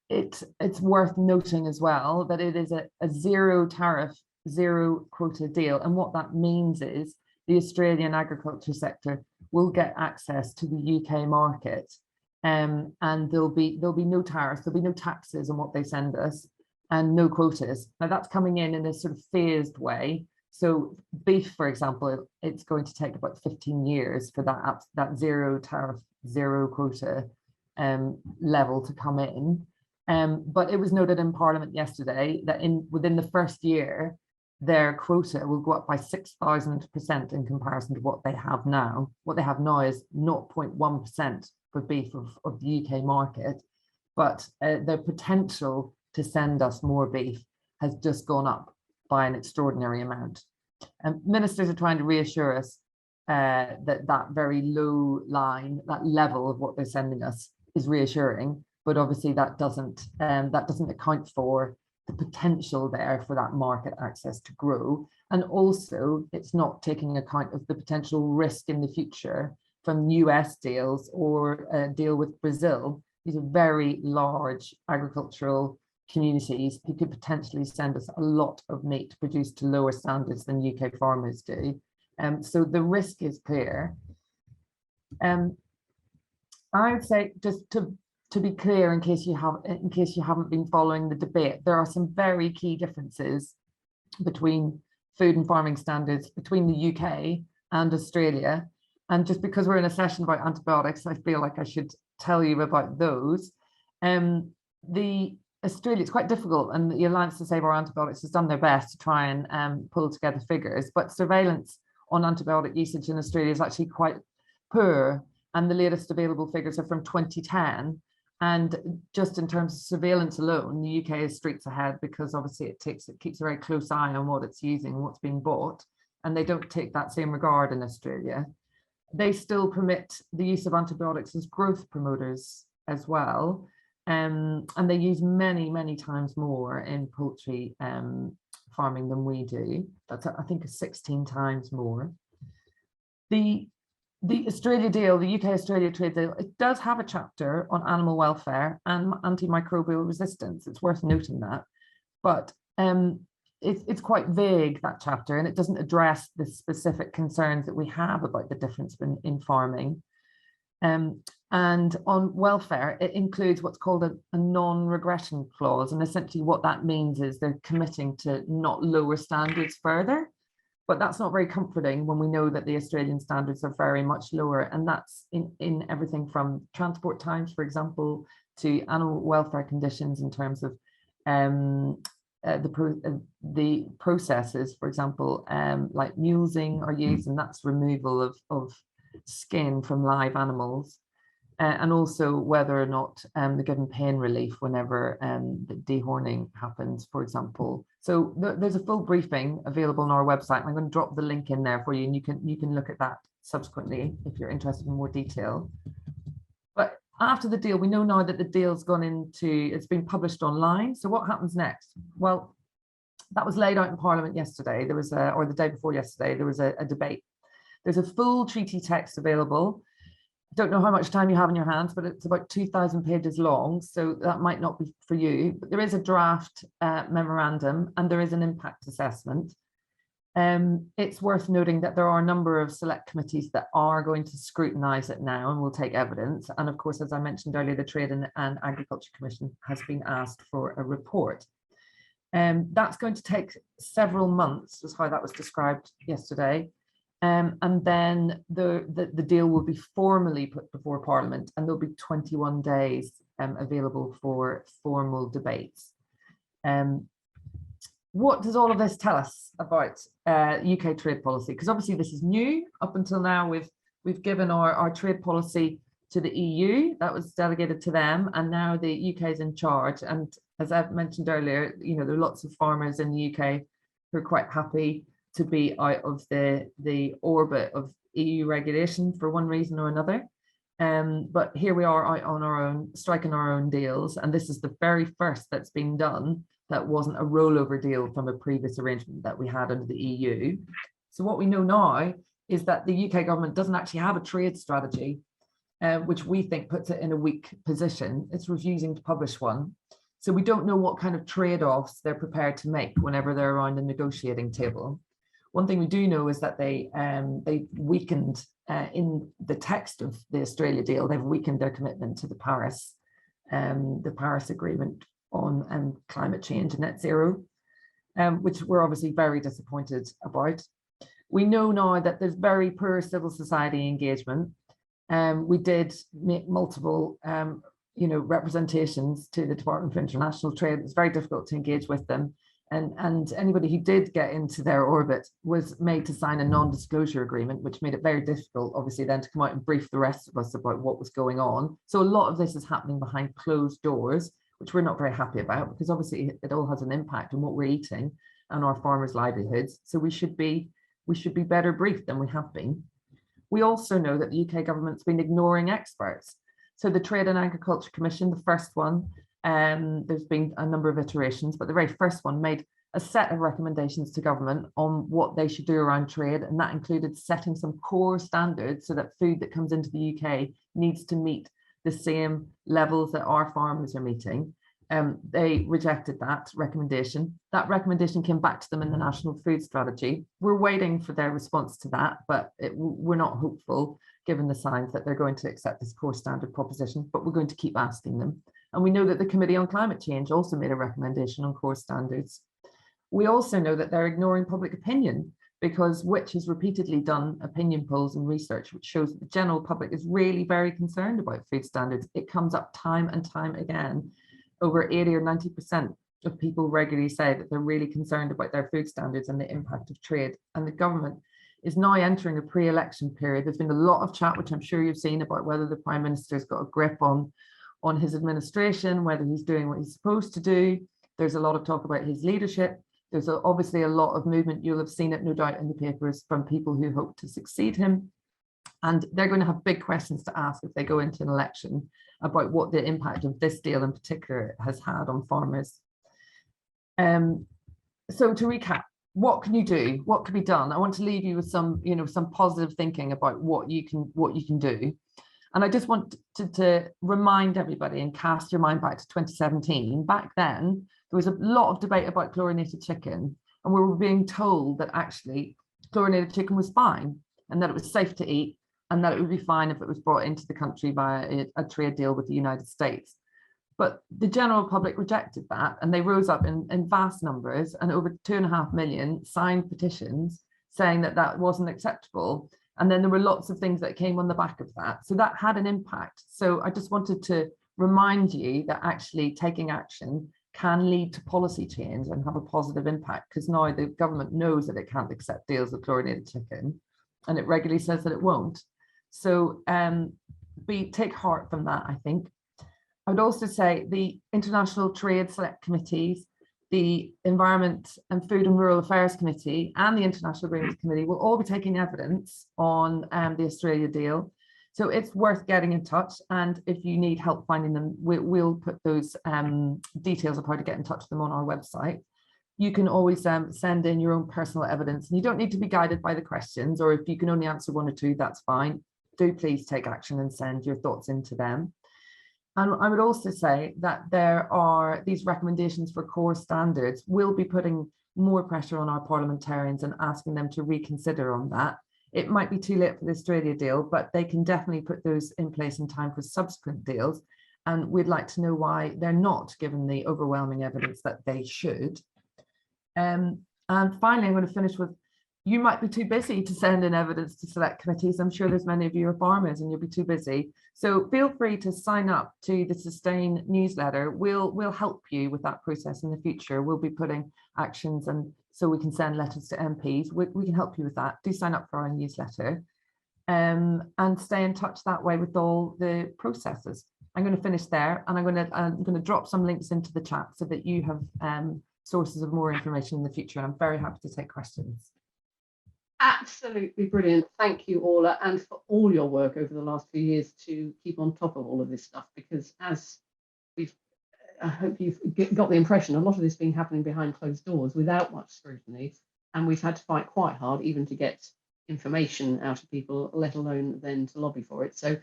It's worth noting as well that it is a zero tariff, zero quota deal. And what that means is the Australian agriculture sector will get access to the UK market, and there'll be no tariffs, there'll be no taxes on what they send us. and no quotas. Now that's coming in a sort of phased way. So beef, for example, it's going to take about 15 years for that zero tariff, zero quota level to come in. But it was noted in Parliament yesterday that within the first year, their quota will go up by 6,000% in comparison to what they have now. What they have now is 0.1% for beef of the UK market, but the potential to send us more beef has just gone up by an extraordinary amount. And ministers are trying to reassure us that very low line, that level of what they're sending us is reassuring, but obviously that doesn't account for the potential there for that market access to grow. And also it's not taking account of the potential risk in the future from US deals or a deal with Brazil. These are very large agricultural communities who could potentially send us a lot of meat produced to lower standards than UK farmers do. So the risk is clear. I would say, just to be clear, in case you haven't been following the debate, there are some very key differences between food and farming standards between the UK and Australia. And just because we're in a session about antibiotics, I feel like I should tell you about those. Australia, it's quite difficult, and the Alliance to Save Our Antibiotics has done their best to try and pull together figures, but surveillance on antibiotic usage in Australia is actually quite poor, and the latest available figures are from 2010. And just in terms of surveillance alone, the UK is streets ahead, because obviously it keeps a very close eye on what it's using, what's being bought, and they don't take that same regard in Australia. They still permit the use of antibiotics as growth promoters as well. And they use many, many times more in poultry farming than we do. That's, I think, 16 times more. The Australia deal, the UK-Australia trade deal, it does have a chapter on animal welfare and antimicrobial resistance. It's worth noting that. But it's quite vague, that chapter, and it doesn't address the specific concerns that we have about the difference in farming. And on welfare, it includes what's called a non-regression clause. And essentially what that means is they're committing to not lower standards further. But that's not very comforting when we know that the Australian standards are very much lower. And that's in everything from transport times, for example, to animal welfare conditions in terms of the processes, for example, like mulesing are used, and that's removal of skin from live animals. And also whether or not they're given pain relief whenever the dehorning happens, for example. So there's a full briefing available on our website. I'm going to drop the link in there for you, and you can look at that subsequently if you're interested in more detail. But after the deal, we know now that the deal's it's been published online. So what happens next? Well, that was laid out in Parliament yesterday. There was or the day before yesterday, there was a debate. There's a full treaty text available. Don't know how much time you have in your hands, but it's about 2,000 pages long, so that might not be for you. But there is a draft memorandum, and there is an impact assessment. It's worth noting that there are a number of select committees that are going to scrutinise it now and will take evidence. And of course, as I mentioned earlier, the Trade and Agriculture Commission has been asked for a report. That's going to take several months, was how that was described yesterday. And then the deal will be formally put before Parliament, and there'll be 21 days available for formal debates. What does all of this tell us about UK trade policy? Because obviously this is new. Up until now, we've given our trade policy to the EU, that was delegated to them, and now the UK is in charge. And as I've mentioned earlier, there are lots of farmers in the UK who are quite happy to be out of the orbit of EU regulation for one reason or another. But here we are out on our own, striking our own deals. And this is the very first that's been done that wasn't a rollover deal from a previous arrangement that we had under the EU. So what we know now is that the UK government doesn't actually have a trade strategy, which we think puts it in a weak position. It's refusing to publish one. So we don't know what kind of trade-offs they're prepared to make whenever they're around the negotiating table. One thing we do know is that they weakened in the text of the Australia deal. They've weakened their commitment to the Paris Agreement on climate change and net zero, which we're obviously very disappointed about. We know now that there's very poor civil society engagement. We did make multiple representations to the Department for International Trade. It's very difficult to engage with them. And anybody who did get into their orbit was made to sign a non-disclosure agreement, which made it very difficult, obviously, then to come out and brief the rest of us about what was going on. So a lot of this is happening behind closed doors, which we're not very happy about, because obviously it all has an impact on what we're eating and our farmers' livelihoods. So we should be better briefed than we have been. We also know that the UK government's been ignoring experts. So the Trade and Agriculture Commission, the first one, there's been a number of iterations, but the very first one made a set of recommendations to government on what they should do around trade, and that included setting some core standards so that food that comes into the UK needs to meet the same levels that our farmers are meeting. They rejected that recommendation. That recommendation came back to them in the National Food Strategy. We're waiting for their response to that, but we're not hopeful given the signs that they're going to accept this core standard proposition, but we're going to keep asking them. And we know that the Committee on Climate Change also made a recommendation on core standards. We also know that they're ignoring public opinion, because Which has repeatedly done opinion polls and research which shows that the general public is really very concerned about food standards. It comes up time and time again. Over 80 or 90% of people regularly say that they're really concerned about their food standards and the impact of trade. And the government is now entering a pre-election period. There's been a lot of chat, which I'm sure you've seen, about whether the Prime Minister's got a grip on his administration, whether he's doing what he's supposed to do. There's a lot of talk about his leadership. There's obviously a lot of movement, you'll have seen it no doubt in the papers, from people who hope to succeed him. And they're going to have big questions to ask if they go into an election about what the impact of this deal in particular has had on farmers. So to recap, what can you do? What can be done? I want to leave you with some positive thinking about what you can do. And I just want to remind everybody and cast your mind back to 2017. Back then, there was a lot of debate about chlorinated chicken, and we were being told that actually chlorinated chicken was fine and that it was safe to eat and that it would be fine if it was brought into the country via a trade deal with the United States. But the general public rejected that, and they rose up in vast numbers, and over 2.5 million signed petitions saying that that wasn't acceptable. And then there were lots of things that came on the back of that. So that had an impact. So I just wanted to remind you that actually taking action can lead to policy change and have a positive impact, because now the government knows that it can't accept deals with chlorinated chicken, and it regularly says that it won't. So take heart from that, I think. I would also say the International Trade Select Committees, the Environment and Food and Rural Affairs Committee and the International Agreements Committee will all be taking evidence on the Australia deal. So it's worth getting in touch. And if you need help finding them, we'll put those details of how to get in touch with them on our website. You can always send in your own personal evidence, and you don't need to be guided by the questions, or if you can only answer one or two, that's fine. Do please take action and send your thoughts into them. And I would also say that there are these recommendations for core standards. We'll be putting more pressure on our parliamentarians and asking them to reconsider on that. It might be too late for the Australia deal, but they can definitely put those in place in time for subsequent deals. And we'd like to know why they're not, given the overwhelming evidence that they should. And finally, I'm going to finish with, you might be too busy to send in evidence to select committees. I'm sure there's many of you are farmers and you'll be too busy. So feel free to sign up to the Sustain newsletter. We'll help you with that process in the future. We'll be putting actions, and so we can send letters to MPs. We can help you with that. Do sign up for our newsletter and stay in touch that way with all the processes. I'm going to finish there, and I'm going to drop some links into the chat so that you have sources of more information in the future. And I'm very happy to take questions.
Absolutely brilliant. Thank you, Orla, and for all your work over the last few years to keep on top of all of this stuff, because as I hope you've got the impression, a lot of this been happening behind closed doors without much scrutiny, and we've had to fight quite hard even to get information out of people, let alone then to lobby for it. So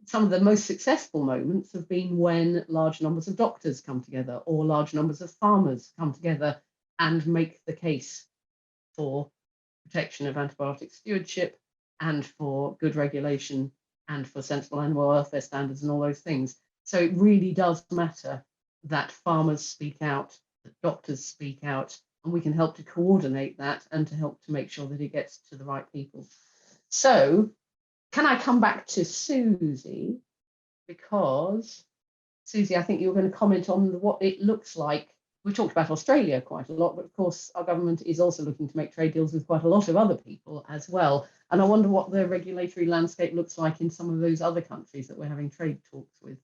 some of the most successful moments have been when large numbers of doctors come together or large numbers of farmers come together and make the case for protection of antibiotic stewardship and for good regulation and for sensible animal welfare standards and all those things. So it really does matter that farmers speak out, that doctors speak out, and we can help to coordinate that and to help to make sure that it gets to the right people. So can I come back to Suzi? Because Suzi, I think you were going to comment on what it looks like. We talked about Australia quite a lot, but of course our government is also looking to make trade deals with quite a lot of other people as well. And I wonder what the regulatory landscape looks like in some of those other countries that we're having trade talks with.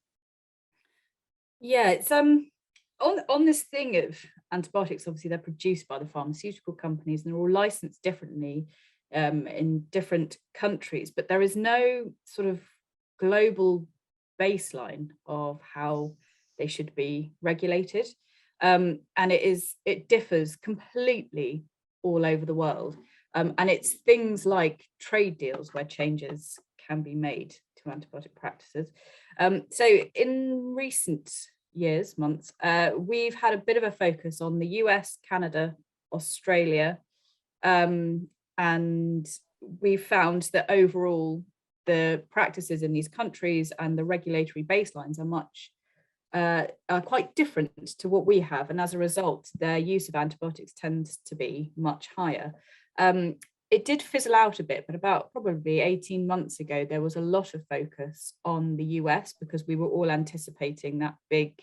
Yeah, it's on this thing of antibiotics, obviously they're produced by the pharmaceutical companies and they're all licensed differently in different countries, but there is no sort of global baseline of how they should be regulated. And it differs completely all over the world. And it's things like trade deals where changes can be made to antibiotic practices. So in recent years, months, we've had a bit of a focus on the US, Canada, Australia, and we found that overall the practices in these countries and the regulatory baselines are quite different to what we have, and as a result their use of antibiotics tends to be much higher. It did fizzle out a bit, but about probably 18 months ago there was a lot of focus on the US because we were all anticipating that big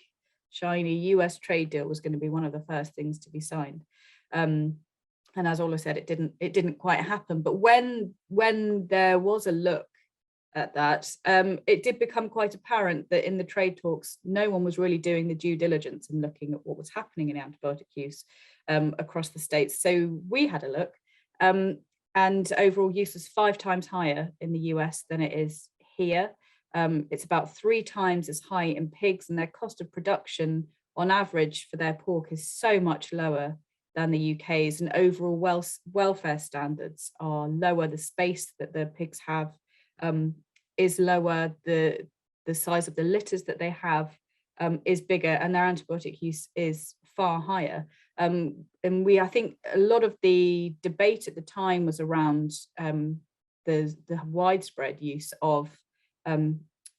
shiny US trade deal was going to be one of the first things to be signed. And as Orla said, it didn't quite happen. But when there was a look at that, it did become quite apparent that in the trade talks, no one was really doing the due diligence and looking at what was happening in antibiotic use across the states. So we had a look, and overall use was 5 times higher in the US than it is here. It's about 3 times as high in pigs, and their cost of production on average for their pork is so much lower than the UK's, and overall welfare standards are lower. The space that the pigs have is lower, the size of the litters that they have is bigger, and their antibiotic use is far higher. And I think a lot of the debate at the time was around the widespread use of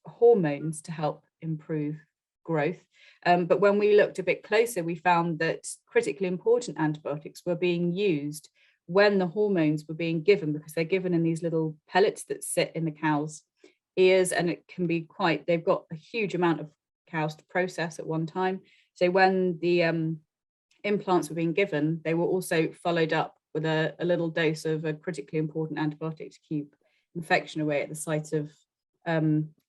hormones to help improve growth. But when we looked a bit closer, we found that critically important antibiotics were being used when the hormones were being given, because they're given in these little pellets that sit in the cow's ears, and it can be they've got a huge amount of cows to process at one time. So when the implants were being given, they were also followed up with a little dose of a critically important antibiotic to keep infection away at the site of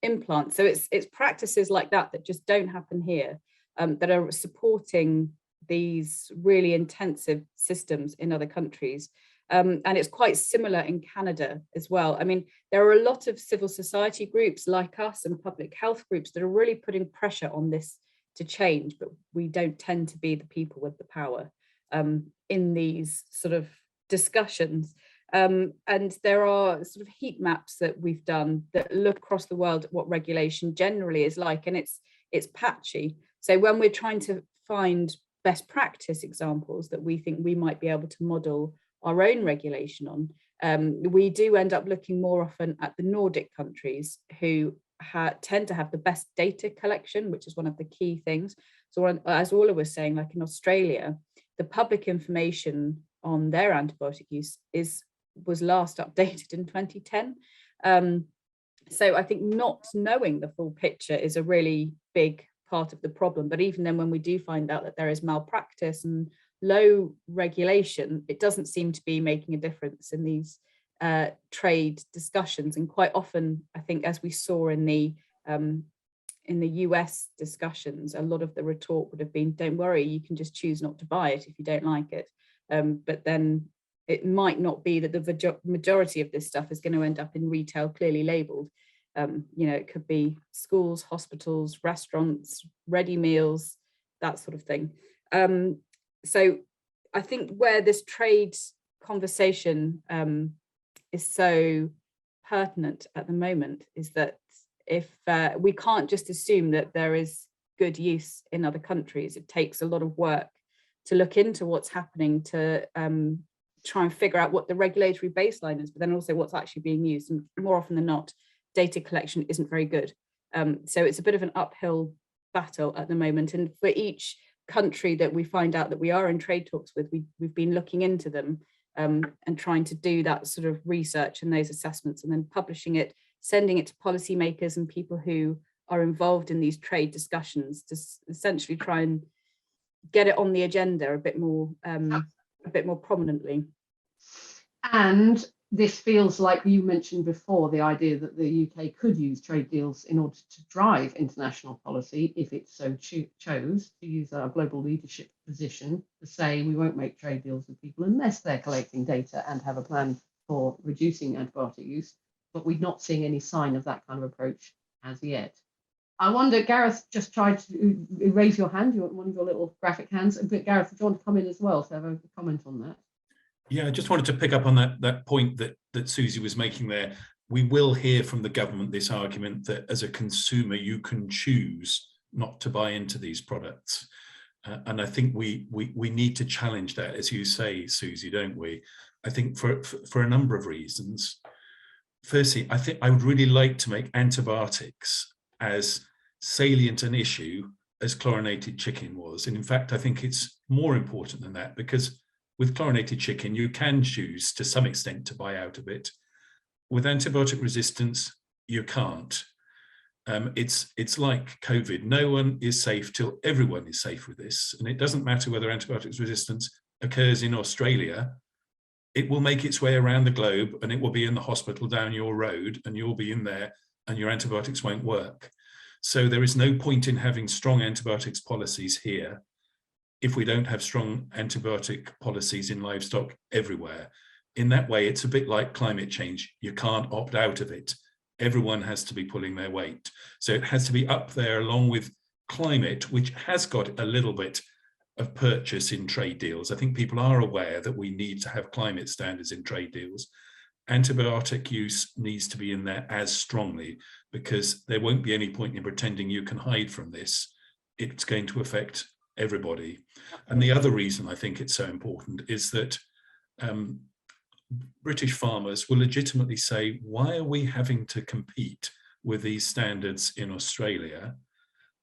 implants. So it's practices like that just don't happen here, that are supporting these really intensive systems in other countries. And it's quite similar in Canada as well. I mean, there are a lot of civil society groups like us and public health groups that are really putting pressure on this to change, but we don't tend to be the people with the power in these sort of discussions. And there are sort of heat maps that we've done that look across the world at what regulation generally is like, and it's patchy. So when we're trying to find best practice examples that we think we might be able to model our own regulation on, we do end up looking more often at the Nordic countries, who tend to have the best data collection, which is one of the key things. So as Orla was saying, like in Australia, the public information on their antibiotic use was last updated in 2010. So I think not knowing the full picture is a really big part of the problem. But even then, when we do find out that there is malpractice and low regulation, it doesn't seem to be making a difference in these trade discussions. And quite often, I think, as we saw in the US discussions, a lot of the retort would have been, don't worry, you can just choose not to buy it if you don't like it. But then it might not be that the majority of this stuff is going to end up in retail clearly labeled. It could be schools, hospitals, restaurants, ready meals, that sort of thing. So I think where this trade conversation is so pertinent at the moment is that if we can't just assume that there is good use in other countries, it takes a lot of work to look into what's happening, to try and figure out what the regulatory baseline is, but then also what's actually being used. And more often than not, data collection isn't very good. So it's a bit of an uphill battle at the moment. And for each country that we find out that we are in trade talks with, we've been looking into them and trying to do that sort of research and those assessments, and then publishing it, sending it to policymakers and people who are involved in these trade discussions to essentially try and get it on the agenda a bit more prominently.
And this feels like you mentioned before, the idea that the UK could use trade deals in order to drive international policy if it so chose to use our global leadership position to say we won't make trade deals with people unless they're collecting data and have a plan for reducing antibiotic use. But we're not seeing any sign of that kind of approach as yet. I wonder, Gareth just tried to raise your hand, one of your little graphic hands. But Gareth, do you want to come in as well to have a comment on that?
Yeah, I just wanted to pick up on that point that Suzi was making there. We will hear from the government this argument that as a consumer, you can choose not to buy into these products. And I think we need to challenge that, as you say, Suzi, don't we? I think for a number of reasons. Firstly, I think I would really like to make antibiotics as salient an issue as chlorinated chicken was. And in fact, I think it's more important than that, because with chlorinated chicken, you can choose to some extent to buy out of it. With antibiotic resistance, you can't. It's like COVID. No one is safe till everyone is safe with this. And it doesn't matter whether antibiotics resistance occurs in Australia. It will make its way around the globe, and it will be in the hospital down your road, and you'll be in there and your antibiotics won't work. So there is no point in having strong antibiotics policies here if we don't have strong antibiotic policies in livestock everywhere. In that way, it's a bit like climate change. You can't opt out of it. Everyone has to be pulling their weight. So it has to be up there along with climate, which has got a little bit of purchase in trade deals. I think people are aware that we need to have climate standards in trade deals. Antibiotic use needs to be in there as strongly, because there won't be any point in pretending you can hide from this. It's going to affect everybody. And the other reason I think it's so important is that British farmers will legitimately say, why are we having to compete with these standards in Australia?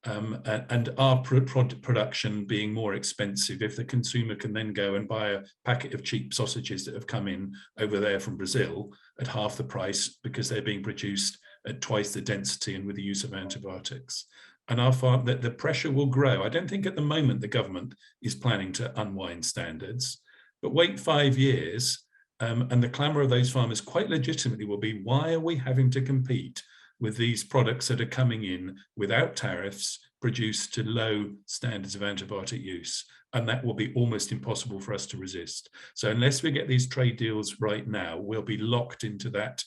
And our production being more expensive, if the consumer can then go and buy a packet of cheap sausages that have come in over there from Brazil at half the price because they're being produced at twice the density and with the use of antibiotics. And our farm, that the pressure will grow. I don't think at the moment the government is planning to unwind standards, but wait 5 years and the clamour of those farmers quite legitimately will be, why are we having to compete with these products that are coming in without tariffs, produced to low standards of antibiotic use? And that will be almost impossible for us to resist. So unless we get these trade deals right now, we'll be locked into that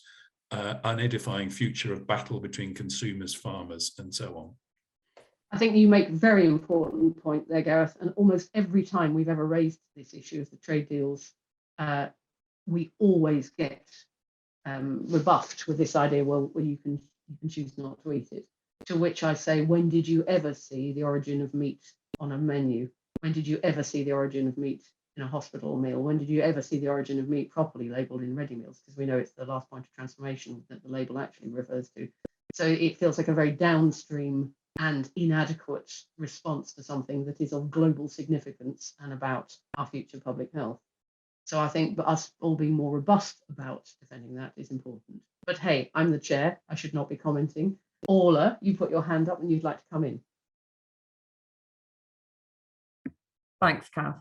unedifying future of battle between consumers, farmers, and so on.
I think you make a very important point there, Gareth, and almost every time we've ever raised this issue of the trade deals, we always get rebuffed with this idea, well, you can choose not to eat it. To which I say, when did you ever see the origin of meat on a menu? When did you ever see the origin of meat in a hospital meal? When did you ever see the origin of meat properly labelled in ready meals? Because we know it's the last point of transformation that the label actually refers to. So it feels like a very downstream and inadequate response to something that is of global significance and about our future public health. So I think us all being more robust about defending that is important. But hey, I'm the chair. I should not be commenting. Orla, you put your hand up and you'd like to come in.
Thanks, Kath.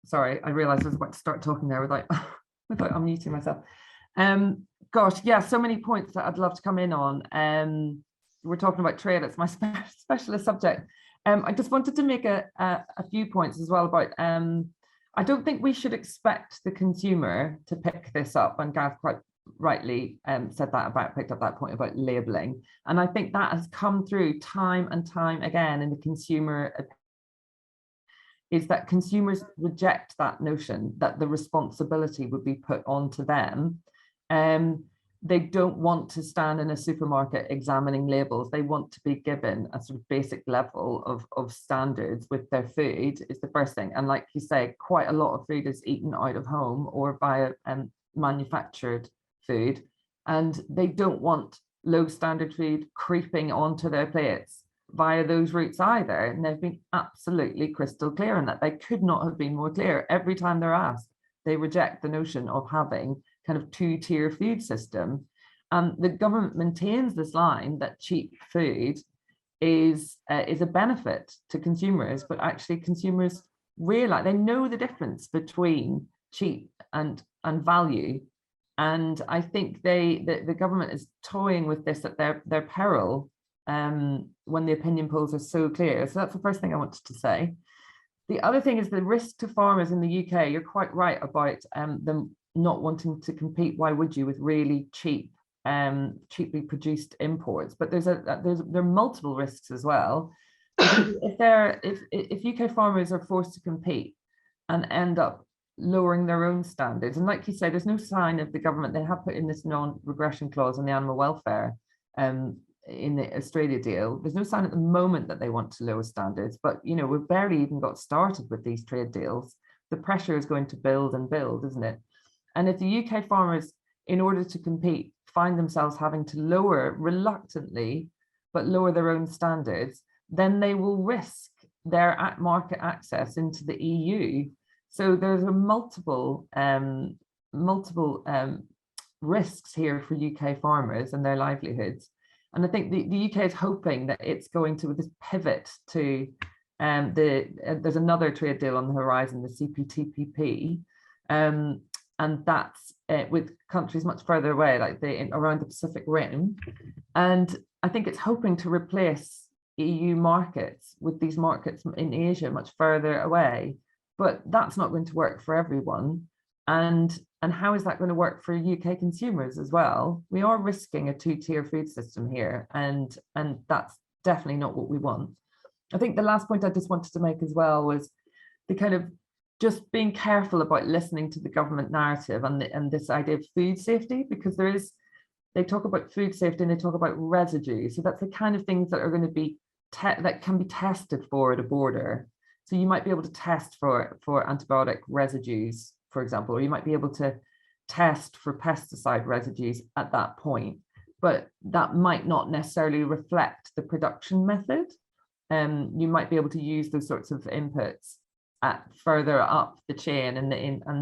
Sorry, I realised I was about to start talking there without unmuting myself. Gosh, yeah, so many points that I'd love to come in on. We're talking about trade, it's my specialist subject. I just wanted to make a few points as well about, I don't think we should expect the consumer to pick this up, and Gareth quite rightly said that picked up that point about labelling. And I think that has come through time and time again in the consumer, is that consumers reject that notion that the responsibility would be put onto them. They don't want to stand in a supermarket examining labels. They want to be given a sort of basic level of standards with their food is the first thing. And like you say, quite a lot of food is eaten out of home or via manufactured food. And they don't want low standard food creeping onto their plates via those routes either. And they've been absolutely crystal clear on that. They could not have been more clear. Every time they're asked, they reject the notion of having kind of two-tier food system. The government maintains this line that cheap food is a benefit to consumers, but actually consumers realize, they know the difference between cheap and value. And I think the government is toying with this at their peril when the opinion polls are so clear. So that's the first thing I wanted to say. The other thing is the risk to farmers in the UK. You're quite right about them not wanting to compete. Why would you, with really cheaply produced imports? But there are multiple risks as well. If UK farmers are forced to compete and end up lowering their own standards, and like you say, there's no sign of the government. They have put in this non-regression clause on the animal welfare in the Australia deal. There's no sign at the moment that they want to lower standards, but you know, we've barely even got started with these trade deals. The pressure is going to build and build, isn't it? And if the UK farmers, in order to compete, find themselves having to lower, reluctantly, but lower their own standards, then they will risk their market access into the EU. So there's a multiple risks here for UK farmers and their livelihoods. And I think the UK is hoping that it's going to, with this pivot to there's another trade deal on the horizon, the CPTPP, and that's with countries much further away, like around the Pacific Rim. And I think it's hoping to replace EU markets with these markets in Asia much further away. But that's not going to work for everyone. And how is that going to work for UK consumers as well? We are risking a two-tier food system here, and that's definitely not what we want. I think the last point I just wanted to make as well was the kind of just being careful about listening to the government narrative and this idea of food safety, because they talk about food safety and they talk about residue. So that's the kind of things that are going to be that can be tested for at a border. So you might be able to test for antibiotic residues, for example, or you might be able to test for pesticide residues at that point, but that might not necessarily reflect the production method. You might be able to use those sorts of inputs at further up the chain, and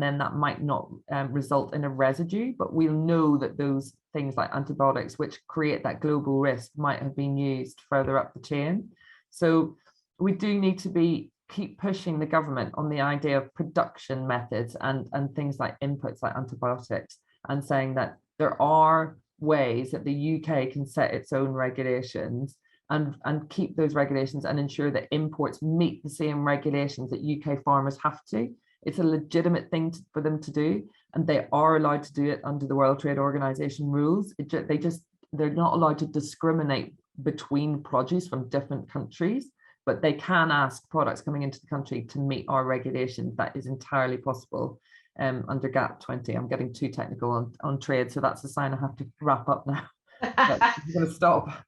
then that might not result in a residue, but we'll know that those things like antibiotics, which create that global risk, might have been used further up the chain. So we do need to keep pushing the government on the idea of production methods and things like inputs like antibiotics, and saying that there are ways that the UK can set its own regulations and keep those regulations and ensure that imports meet the same regulations that UK farmers have to. It's a legitimate thing for them to do, and they are allowed to do it under the World Trade Organization rules. They're not allowed to discriminate between produce from different countries, but they can ask products coming into the country to meet our regulations. That is entirely possible under GAP 20. I'm getting too technical on trade, so that's a sign I have to wrap up now. I'm going to stop.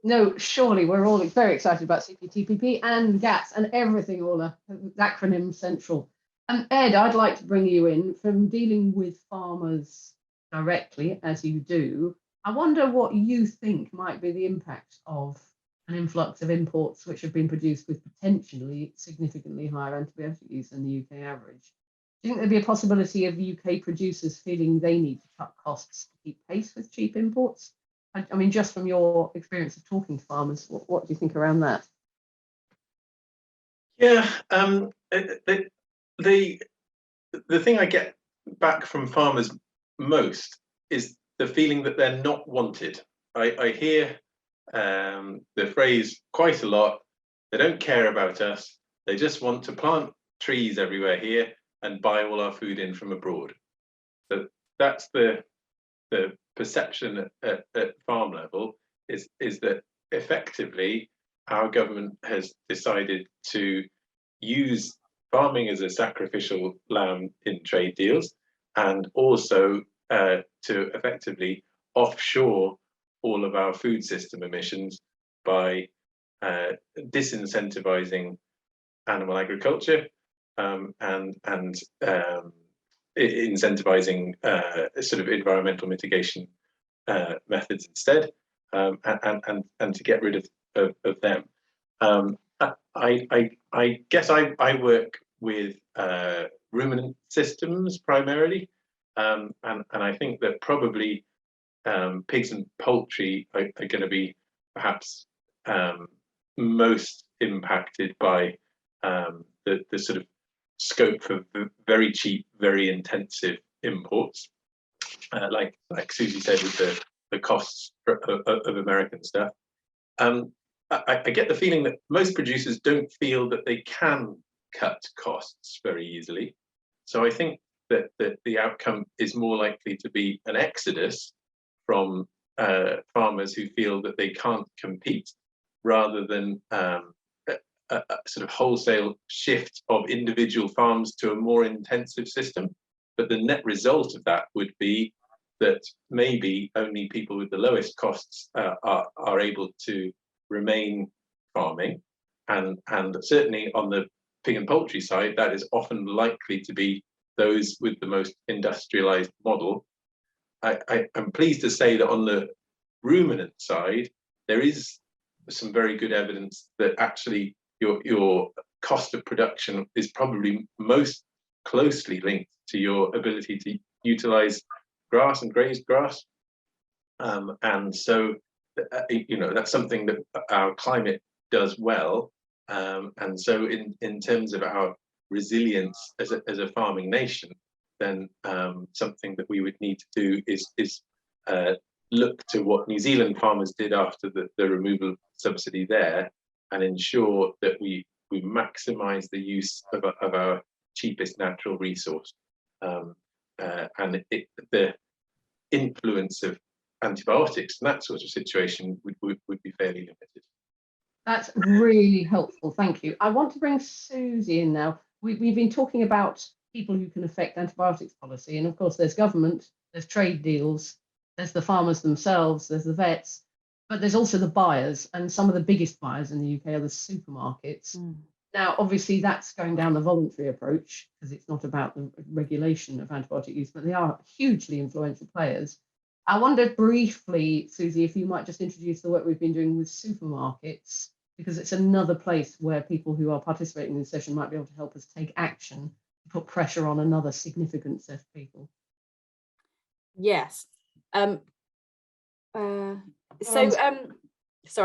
No, surely we're all very excited about CPTPP and GATS and everything, Orla, acronym central. And Ed, I'd like to bring you in from dealing with farmers directly, as you do. I wonder what you think might be the impact of an influx of imports which have been produced with potentially significantly higher antibiotic use than the UK average. Do you think there'd be a possibility of UK producers feeling they need to cut costs to keep pace with cheap imports? I mean, just from your experience of talking to farmers, what do you think around that?
Yeah, the thing I get back from farmers most is the feeling that they're not wanted. I hear the phrase quite a lot. They don't care about us. They just want to plant trees everywhere here and buy all our food in from abroad. So that's the perception at farm level, is that effectively our government has decided to use farming as a sacrificial lamb in trade deals, and also to effectively offshore all of our food system emissions by disincentivizing animal agriculture and incentivizing sort of environmental mitigation methods instead. and to get rid of them. I guess I work with ruminant systems primarily, and I think that probably pigs and poultry are going to be perhaps most impacted by the sort of scope for very cheap, very intensive imports, like Suzi said, with the costs of American stuff. I get the feeling that most producers don't feel that they can cut costs very easily. So I think that the outcome is more likely to be an exodus from farmers who feel that they can't compete, rather than a sort of wholesale shift of individual farms to a more intensive system. But the net result of that would be that maybe only people with the lowest costs are able to remain farming, and certainly on the pig and poultry side, that is often likely to be those with the most industrialized model. I'm pleased to say that on the ruminant side, there is some very good evidence that actually your cost of production is probably most closely linked to your ability to utilize grass and grazed grass, and so that's something that our climate does well, and so in terms of our resilience as a farming nation, then something that we would need to do is look to what New Zealand farmers did after the removal of subsidy there, and ensure that we maximize the use of our cheapest natural resource, and the influence of antibiotics in that sort of situation would be fairly limited.
That's really helpful, thank you. I want to bring Suzi in now. We've been talking about people who can affect antibiotics policy, and of course there's government, there's trade deals, there's the farmers themselves, there's the vets, but there's also the buyers, and some of the biggest buyers in the UK are the supermarkets. Now, obviously that's going down the voluntary approach because it's not about the regulation of antibiotic use, but they are hugely influential players. I wondered briefly, Suzi, if you might just introduce the work we've been doing with supermarkets, because it's another place where people who are participating in the session might be able to help us take action, put pressure on another significant set of people.
Yes. Sorry, I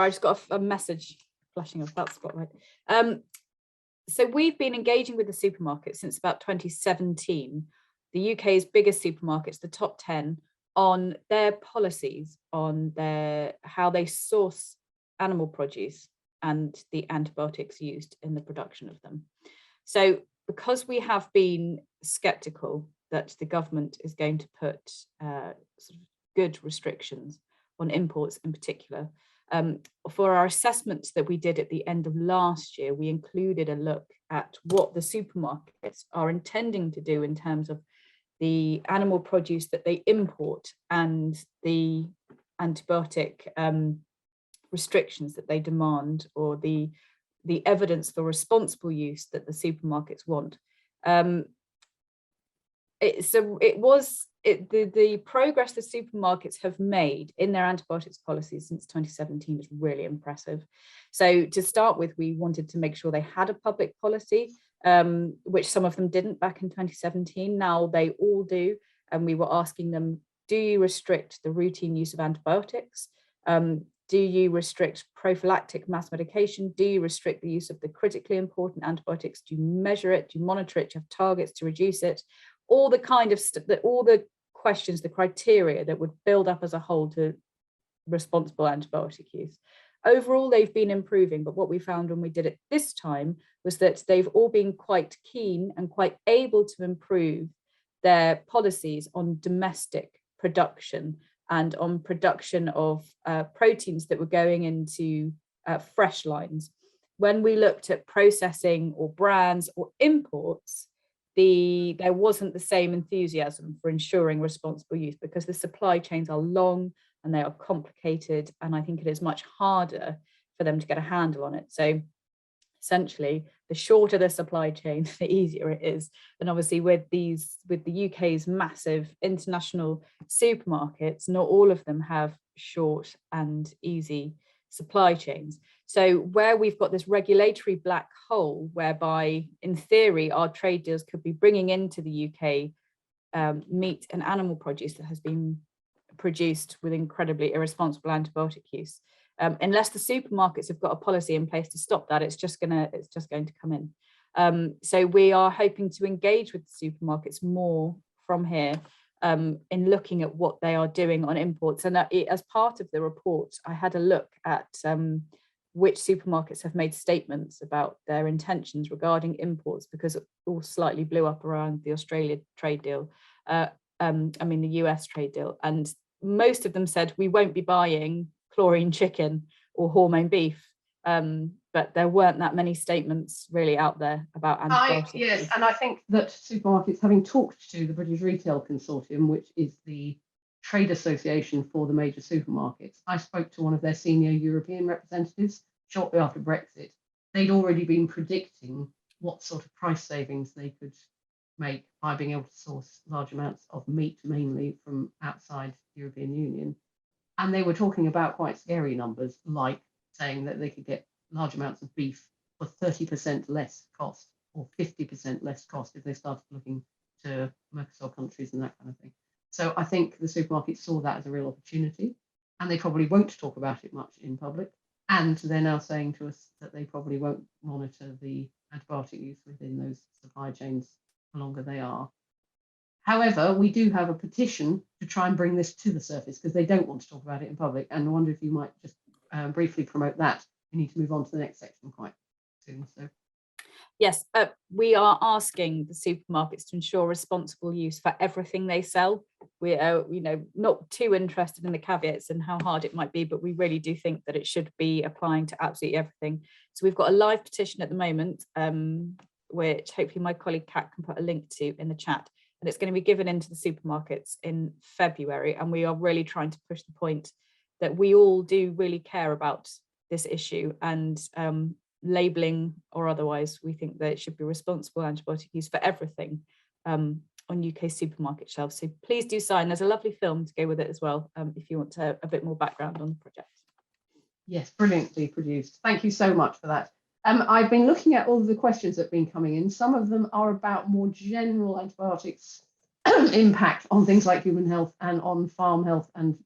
just got a message flashing up about Spotlight. So we've been engaging with the supermarkets since about 2017, the UK's biggest supermarkets, the top 10, on their policies, on how they source animal produce and the antibiotics used in the production of them. So because we have been skeptical that the government is going to put sort of good restrictions on imports in particular, for our assessment that we did at the end of last year, we included a look at what the supermarkets are intending to do in terms of the animal produce that they import and the antibiotic restrictions that they demand, or the evidence for responsible use that the supermarkets want. The progress the supermarkets have made in their antibiotics policies since 2017 is really impressive. So to start with, we wanted to make sure they had a public policy, which some of them didn't back in 2017. Now they all do. And we were asking them, do you restrict the routine use of antibiotics? Do you restrict prophylactic mass medication? Do you restrict the use of the critically important antibiotics? Do you measure it? Do you monitor it? Do you have targets to reduce it? All the kind of all the questions, the criteria that would build up as a whole to responsible antibiotic use. Overall, they've been improving, but what we found when we did it this time was that they've all been quite keen and quite able to improve their policies on domestic production and on production of proteins that were going into fresh lines. When we looked at processing or brands or imports, there wasn't the same enthusiasm for ensuring responsible use, because the supply chains are long and they are complicated, and I think it is much harder for them to get a handle on it. So essentially, the shorter the supply chain, the easier it is. And obviously with the UK's massive international supermarkets, not all of them have short and easy supply chains. So where we've got this regulatory black hole, whereby in theory our trade deals could be bringing into the UK meat and animal produce that has been produced with incredibly irresponsible antibiotic use. Unless the supermarkets have got a policy in place to stop that, it's just going to come in. So we are hoping to engage with the supermarkets more from here in looking at what they are doing on imports. And as part of the report, I had a look at which supermarkets have made statements about their intentions regarding imports, because it all slightly blew up around the Australia trade deal, the US trade deal. And most of them said, we won't be buying chlorine chicken or hormone beef. But there weren't that many statements really out there about antibiotics.
Yes, and I think that supermarkets, having talked to the British Retail Consortium, which is the trade association for the major supermarkets, I spoke to one of their senior European representatives shortly after Brexit. They'd already been predicting what sort of price savings they could make by being able to source large amounts of meat, mainly from outside the European Union. And they were talking about quite scary numbers, like saying that they could get large amounts of beef for 30% less cost or 50% less cost if they started looking to Mercosur countries and that kind of thing. So I think the supermarkets saw that as a real opportunity, and they probably won't talk about it much in public. And they're now saying to us that they probably won't monitor the antibiotic use within those supply chains the longer they are. However, we do have a petition to try and bring this to the surface because they don't want to talk about it in public. And I wonder if you might just briefly promote that. We need to move on to the next section quite soon. So,
yes, we are asking the supermarkets to ensure responsible use for everything they sell. We are, not too interested in the caveats and how hard it might be, but we really do think that it should be applying to absolutely everything. So we've got a live petition at the moment, which hopefully my colleague Kath can put a link to in the chat. And it's going to be given into the supermarkets in February. And we are really trying to push the point that we all do really care about this issue, and labelling or otherwise, we think that it should be responsible antibiotic use for everything on UK supermarket shelves. So please do sign. There's a lovely film to go with it as well, if you want a bit more background on the project.
Yes, brilliantly produced. Thank you so much for that. I've been looking at all of the questions that have been coming in. Some of them are about more general antibiotics impact on things like human health and on farm health and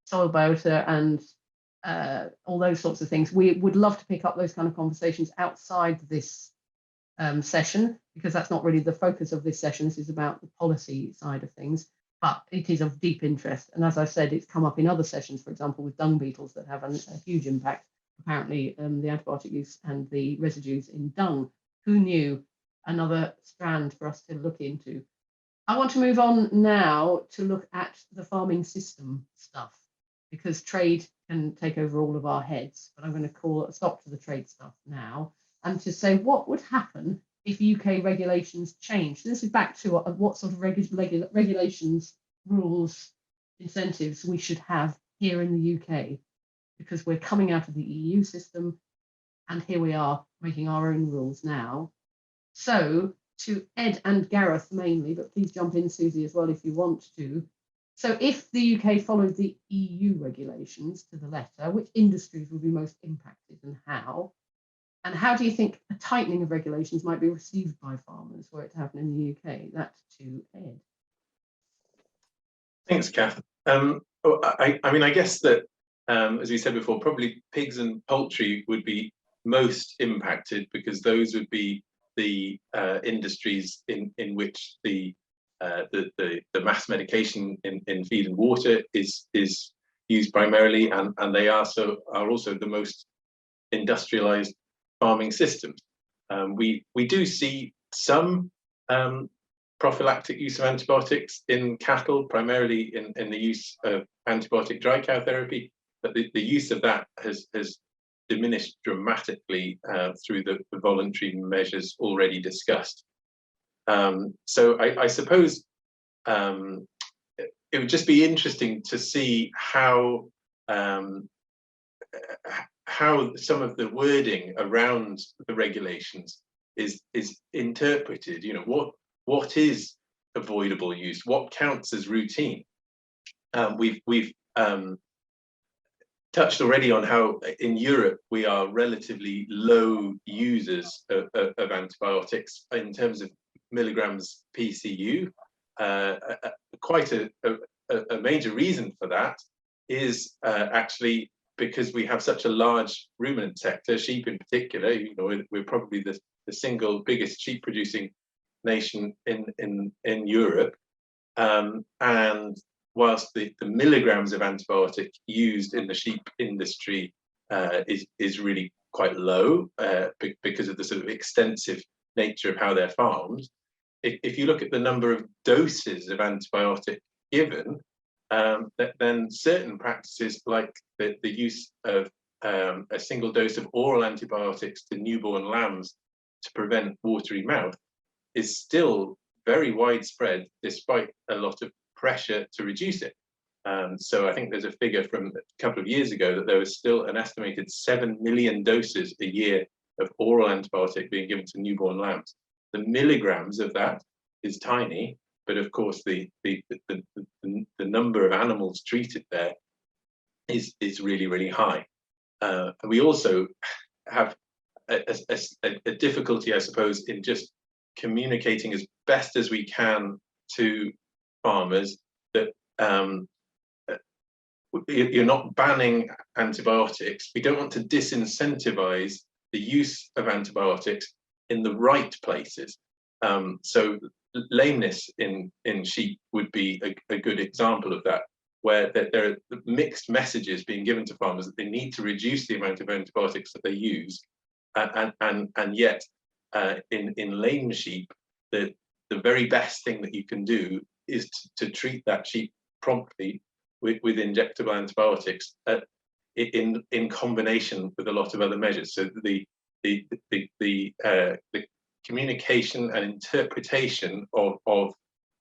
soil biota and all those sorts of things. We would love to pick up those kind of conversations outside this session, because that's not really the focus of this session. This is about the policy side of things, but it is of deep interest. And as I said, it's come up in other sessions, for example, with dung beetles that have a huge impact. Apparently, the antibiotic use and the residues in dung. Who knew? Another strand for us to look into. I want to move on now to look at the farming system stuff, because trade can take over all of our heads, but I'm going to call a stop to the trade stuff now and to say what would happen if UK regulations change. This is back to what sort of regulations, rules, incentives we should have here in the UK, because we're coming out of the EU system and here we are making our own rules now. So to Ed and Gareth mainly, but please jump in, Suzi, as well if you want to. So if the UK followed the EU regulations to the letter, which industries would be most impacted and how? And how do you think a tightening of regulations might be received by farmers were it to happen in the UK? That to Ed.
Thanks, Kath. I guess that, as we said before, probably pigs and poultry would be most impacted, because those would be the industries in which the mass medication in feed and water is used primarily, and they are also the most industrialized farming systems. We do see some prophylactic use of antibiotics in cattle, primarily in the use of antibiotic dry cow therapy, but the use of that has diminished dramatically through the voluntary measures already discussed. So I suppose it would just be interesting to see how some of the wording around the regulations is interpreted. You know, what is avoidable use? What counts as routine? We've touched already on how in Europe we are relatively low users of antibiotics in terms of milligrams PCU. Quite a major reason for that is actually because we have such a large ruminant sector, sheep in particular. You know, we're probably the single biggest sheep producing nation in Europe, and whilst the milligrams of antibiotic used in the sheep industry is really quite low because of the sort of extensive nature of how they're farmed, if you look at the number of doses of antibiotic given, then certain practices like the use of a single dose of oral antibiotics to newborn lambs to prevent watery mouth is still very widespread despite a lot of pressure to reduce it. So I think there's a figure from a couple of years ago that there was still an estimated 7 million doses a year of oral antibiotic being given to newborn lambs. The milligrams of that is tiny, but of course the number of animals treated there is really, really high. And we also have a difficulty, I suppose, in just communicating as best as we can to farmers that you're not banning antibiotics. We don't want to disincentivize the use of antibiotics in the right places. So lameness in sheep would be a good example of that, where there are mixed messages being given to farmers that they need to reduce the amount of antibiotics that they use, and yet in lame sheep, the very best thing that you can do is to treat that sheep promptly with injectable antibiotics in combination with a lot of other measures. So the communication and interpretation of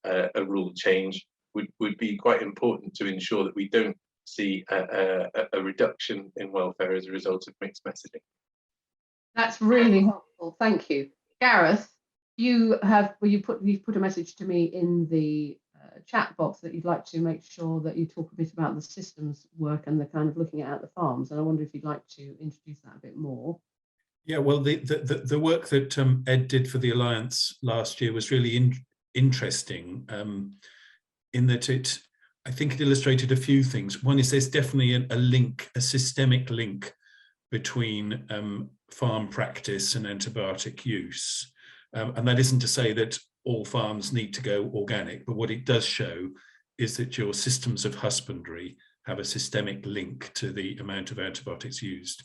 a rule change would be quite important to ensure that we don't see a reduction in welfare as a result of mixed messaging.
That's really helpful. Thank you. Gareth, you've put a message to me in the chat box that you'd like to make sure that you talk a bit about the systems work and the kind of looking at the farms. And I wonder if you'd like to introduce that a bit more.
Yeah, well, the work that Ed did for the Alliance last year was really interesting in that I think it illustrated a few things. One is there's definitely a link, a systemic link between farm practice and antibiotic use. And that isn't to say that all farms need to go organic, but what it does show is that your systems of husbandry have a systemic link to the amount of antibiotics used.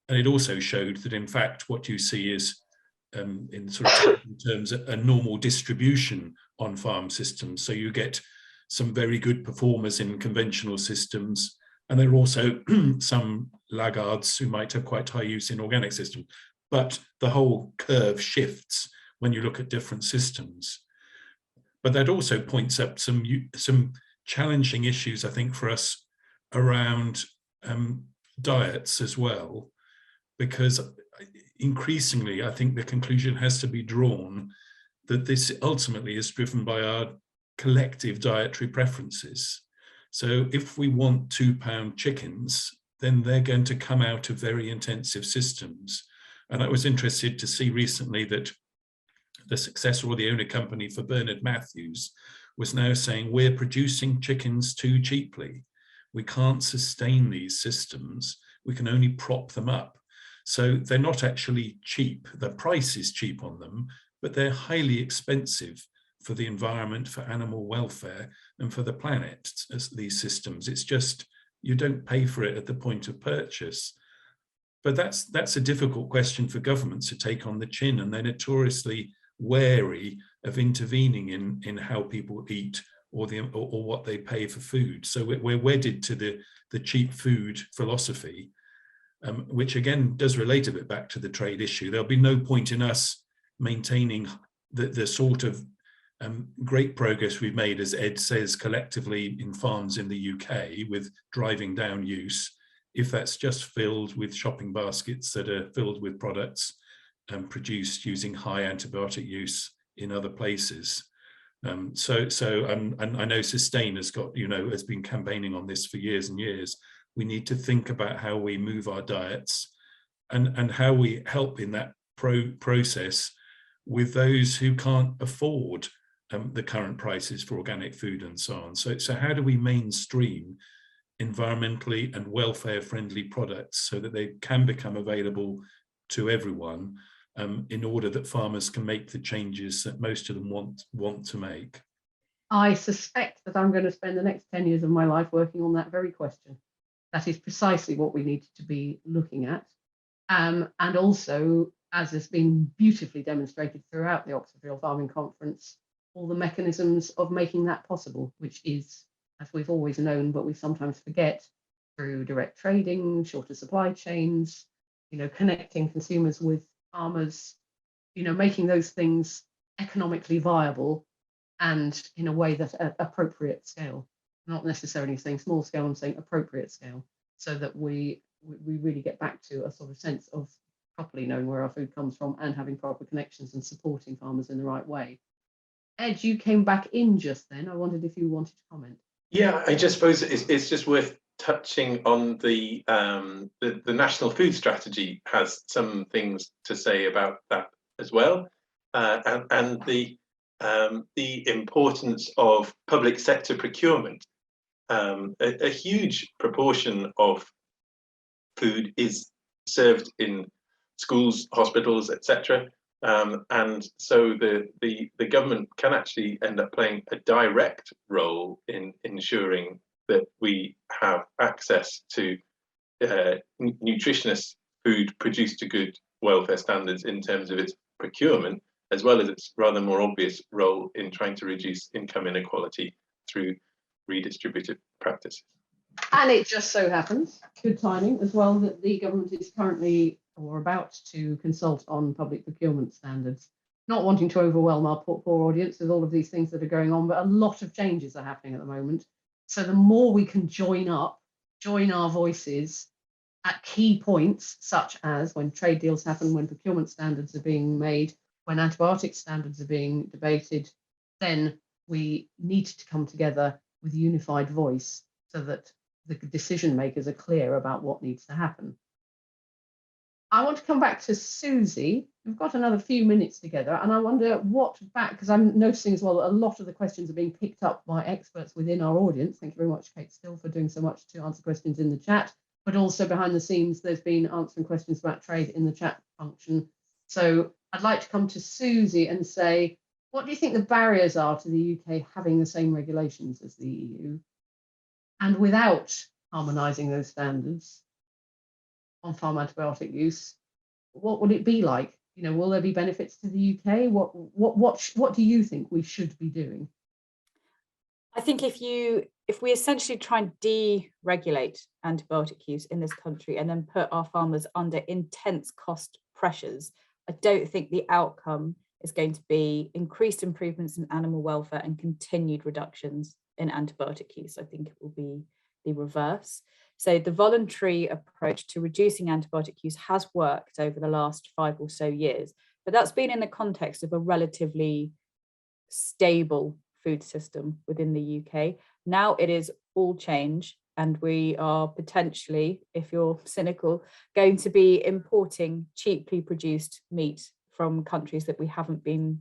And it also showed that, in fact, what you see is, in sort of terms, a normal distribution on farm systems. So you get some very good performers in conventional systems, and there are also some laggards who might have quite high use in organic systems. But the whole curve shifts when you look at different systems. But that also points up some challenging issues, I think, for us around diets as well, because increasingly, I think the conclusion has to be drawn that this ultimately is driven by our collective dietary preferences. So if we want 2-pound chickens, then they're going to come out of very intensive systems. And I was interested to see recently that the successor or the owner company for Bernard Matthews was now saying we're producing chickens too cheaply. We can't sustain these systems. We can only prop them up. So they're not actually cheap. The price is cheap on them, but they're highly expensive for the environment, for animal welfare, and for the planet as these systems. It's just, you don't pay for it at the point of purchase. But that's a difficult question for governments to take on the chin, and they're notoriously wary of intervening in how people eat or what they pay for food. So we're wedded to the cheap food philosophy, which again does relate a bit back to the trade issue. There'll be no point in us maintaining the sort of great progress we've made, as Ed says, collectively in farms in the UK with driving down use, if that's just filled with shopping baskets that are filled with products produced using high antibiotic use in other places. And I know Sustain has got, has been campaigning on this for years and years. We need to think about how we move our diets and how we help in that process with those who can't afford the current prices for organic food and so on. So how do we mainstream environmentally and welfare friendly products so that they can become available to everyone, in order that farmers can make the changes that most of them want to make?
I suspect that I'm going to spend the next 10 years of my life working on that very question. That is precisely what we need to be looking at. And also, as has been beautifully demonstrated throughout the Oxford Real Farming Conference, all the mechanisms of making that possible, which is, as we've always known, but we sometimes forget, through direct trading, shorter supply chains, connecting consumers with farmers, making those things economically viable and in a way that at appropriate scale, not necessarily saying small scale, I'm saying appropriate scale, so that we really get back to a sort of sense of properly knowing where our food comes from and having proper connections and supporting farmers in the right way. Ed, you came back in just then. I wondered if you wanted to comment.
Yeah, I just suppose it's just worth touching on the National Food Strategy has some things to say about that as well, and the importance of public sector procurement. A huge proportion of food is served in schools, hospitals, etc. And so the government can actually end up playing a direct role in ensuring that we have access to nutritious food produced to good welfare standards in terms of its procurement, as well as its rather more obvious role in trying to reduce income inequality through redistributive practices.
And it just so happens, good timing as well, that the government is currently or about to consult on public procurement standards. Not wanting to overwhelm our poor audience with all of these things that are going on, but a lot of changes are happening at the moment. So the more we can join our voices at key points, such as when trade deals happen, when procurement standards are being made, when antibiotic standards are being debated, then we need to come together with a unified voice so that the decision makers are clear about what needs to happen. I want to come back to Suzi. We've got another few minutes together, and I wonder because I'm noticing as well that a lot of the questions are being picked up by experts within our audience. Thank you very much, Kate Still, for doing so much to answer questions in the chat, but also behind the scenes, there's been answering questions about trade in the chat function. So I'd like to come to Suzi and say, what do you think the barriers are to the UK having the same regulations as the EU? And without harmonising those standards on farm antibiotic use, what would it be like? Will there be benefits to the UK? What do you think we should be doing?
I think if we essentially try and deregulate antibiotic use in this country and then put our farmers under intense cost pressures, I don't think the outcome is going to be increased improvements in animal welfare and continued reductions in antibiotic use. I think it will be the reverse. So the voluntary approach to reducing antibiotic use has worked over the last 5 or so years, but that's been in the context of a relatively stable food system within the UK. Now it is all change, and we are potentially, if you're cynical, going to be importing cheaply produced meat from countries that we haven't been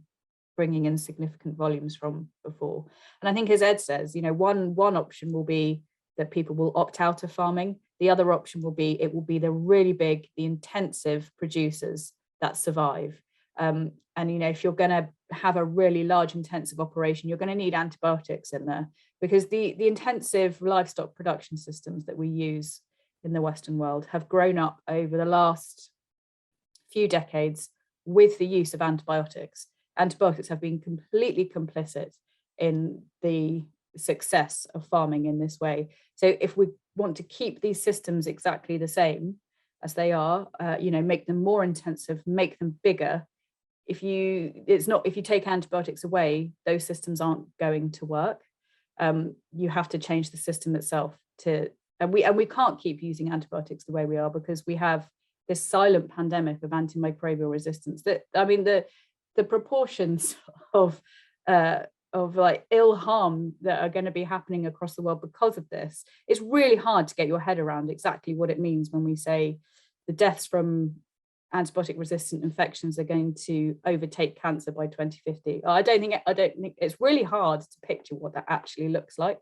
bringing in significant volumes from before. And I think, as Ed says, one option will be that people will opt out of farming. The other option will be it will be the really big, the intensive producers that survive. And if you're going to have a really large intensive operation, you're going to need antibiotics in there, because the intensive livestock production systems that we use in the Western world have grown up over the last few decades with the use of antibiotics. Antibiotics have been completely complicit in the success of farming in this way. So if we want to keep these systems exactly the same as they are, make them more intensive, make them bigger, if you take antibiotics away, those systems aren't going to work. You have to change the system itself and we can't keep using antibiotics the way we are, because we have this silent pandemic of antimicrobial resistance. That, I mean, the proportions of like ill harm that are going to be happening across the world because of this, it's really hard to get your head around exactly what it means when we say the deaths from antibiotic resistant infections are going to overtake cancer by 2050. I don't think it's really hard to picture what that actually looks like.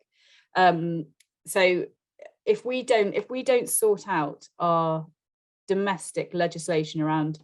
So if we don't sort out our domestic legislation around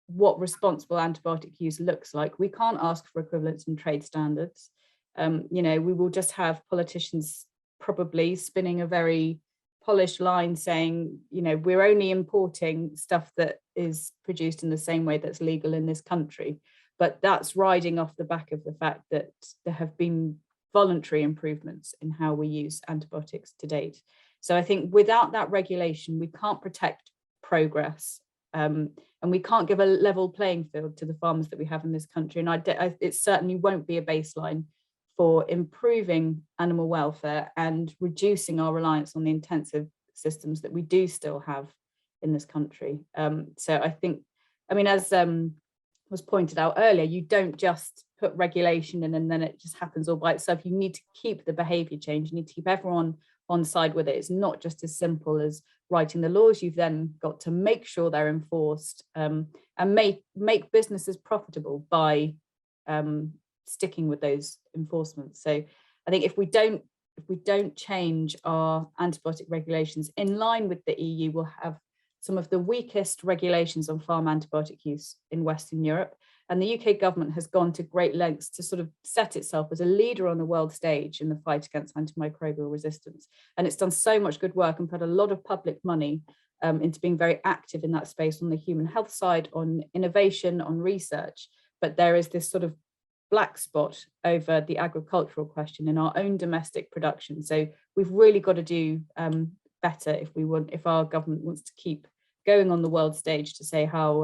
what responsible antibiotic use looks like, we can't ask for equivalence in trade standards. You know, we will just have politicians probably spinning a very polished line saying, you know, we're only importing stuff that is produced in the same way that's legal in this country. But that's riding off the back of the fact that there have been voluntary improvements in how we use antibiotics to date. So I think without that regulation, we can't protect progress, and we can't give a level playing field to the farmers that we have in this country. And it certainly won't be a baseline for improving animal welfare and reducing our reliance on the intensive systems that we do still have in this country. So I think, I mean, as was pointed out earlier, you don't just put regulation in and then it just happens all by itself. You need to keep the behavior change. You need to keep everyone on side with it. It's not just as simple as writing the laws. You've then got to make sure they're enforced, and make businesses profitable by sticking with those enforcements. So I think if we don't change our antibiotic regulations in line with the EU, we'll have some of the weakest regulations on farm antibiotic use in Western Europe. And the UK government has gone to great lengths to sort of set itself as a leader on the world stage in the fight against antimicrobial resistance. And it's done so much good work and put a lot of public money into being very active in that space on the human health side, on innovation, on research. But there is this sort of black spot over the agricultural question in our own domestic production. So we've really got to do better if our government wants to keep going on the world stage to say how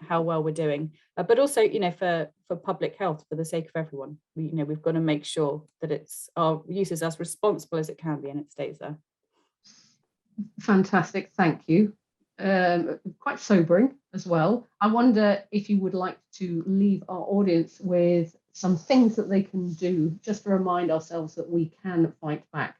well we're doing, but also, you know, for public health, for the sake of everyone, we've got to make sure that our use is as responsible as it can be and it stays there.
Fantastic, thank you. Quite sobering as well. I wonder if you would like to leave our audience with some things that they can do just to remind ourselves that we can fight back.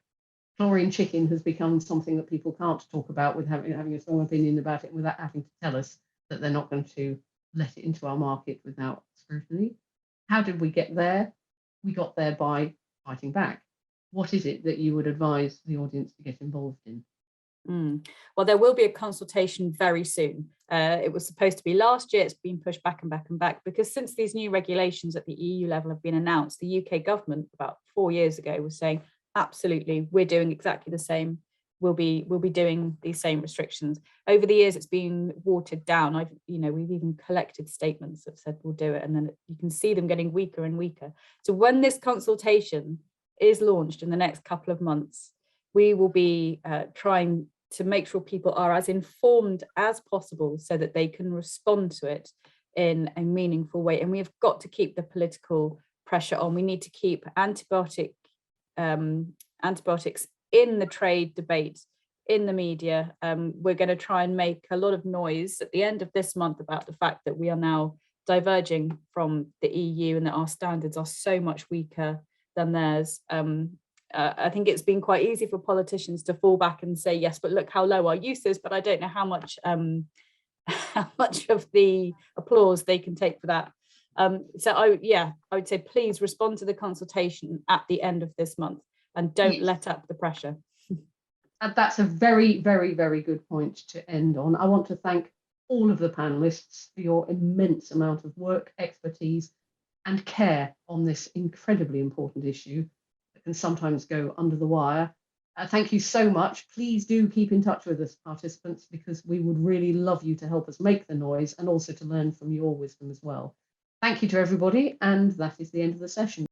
Chlorine chicken has become something that people can't talk about with having a strong opinion about it without having to tell us that they're not going to let it into our market without scrutiny. How did we get there? We got there by fighting back. What is it that you would advise the audience to get involved in?
Well, there will be a consultation very soon. It was supposed to be last year. It's been pushed back and back and back because since these new regulations at the EU level have been announced, the UK government about 4 years ago was saying, absolutely, we're doing exactly the same. We'll be doing these same restrictions. Over the years, it's been watered down. We've even collected statements that said we'll do it, and then you can see them getting weaker and weaker. So when this consultation is launched in the next couple of months, we will be trying to make sure people are as informed as possible so that they can respond to it in a meaningful way. And we have got to keep the political pressure on. We need to keep antibiotics in the trade debate, in the media. We're going to try and make a lot of noise at the end of this month about the fact that we are now diverging from the EU and that our standards are so much weaker than theirs. I think it's been quite easy for politicians to fall back and say, yes, but look how low our use is, but I don't know how much of the applause they can take for that. So I would say, please respond to the consultation at the end of this month and don't let up the pressure.
And that's a very, very, very good point to end on. I want to thank all of the panelists for your immense amount of work, expertise, and care on this incredibly important issue that can sometimes go under the wire. Thank you so much. Please do keep in touch with us, participants, because we would really love you to help us make the noise and also to learn from your wisdom as well. Thank you to everybody, and that is the end of the session.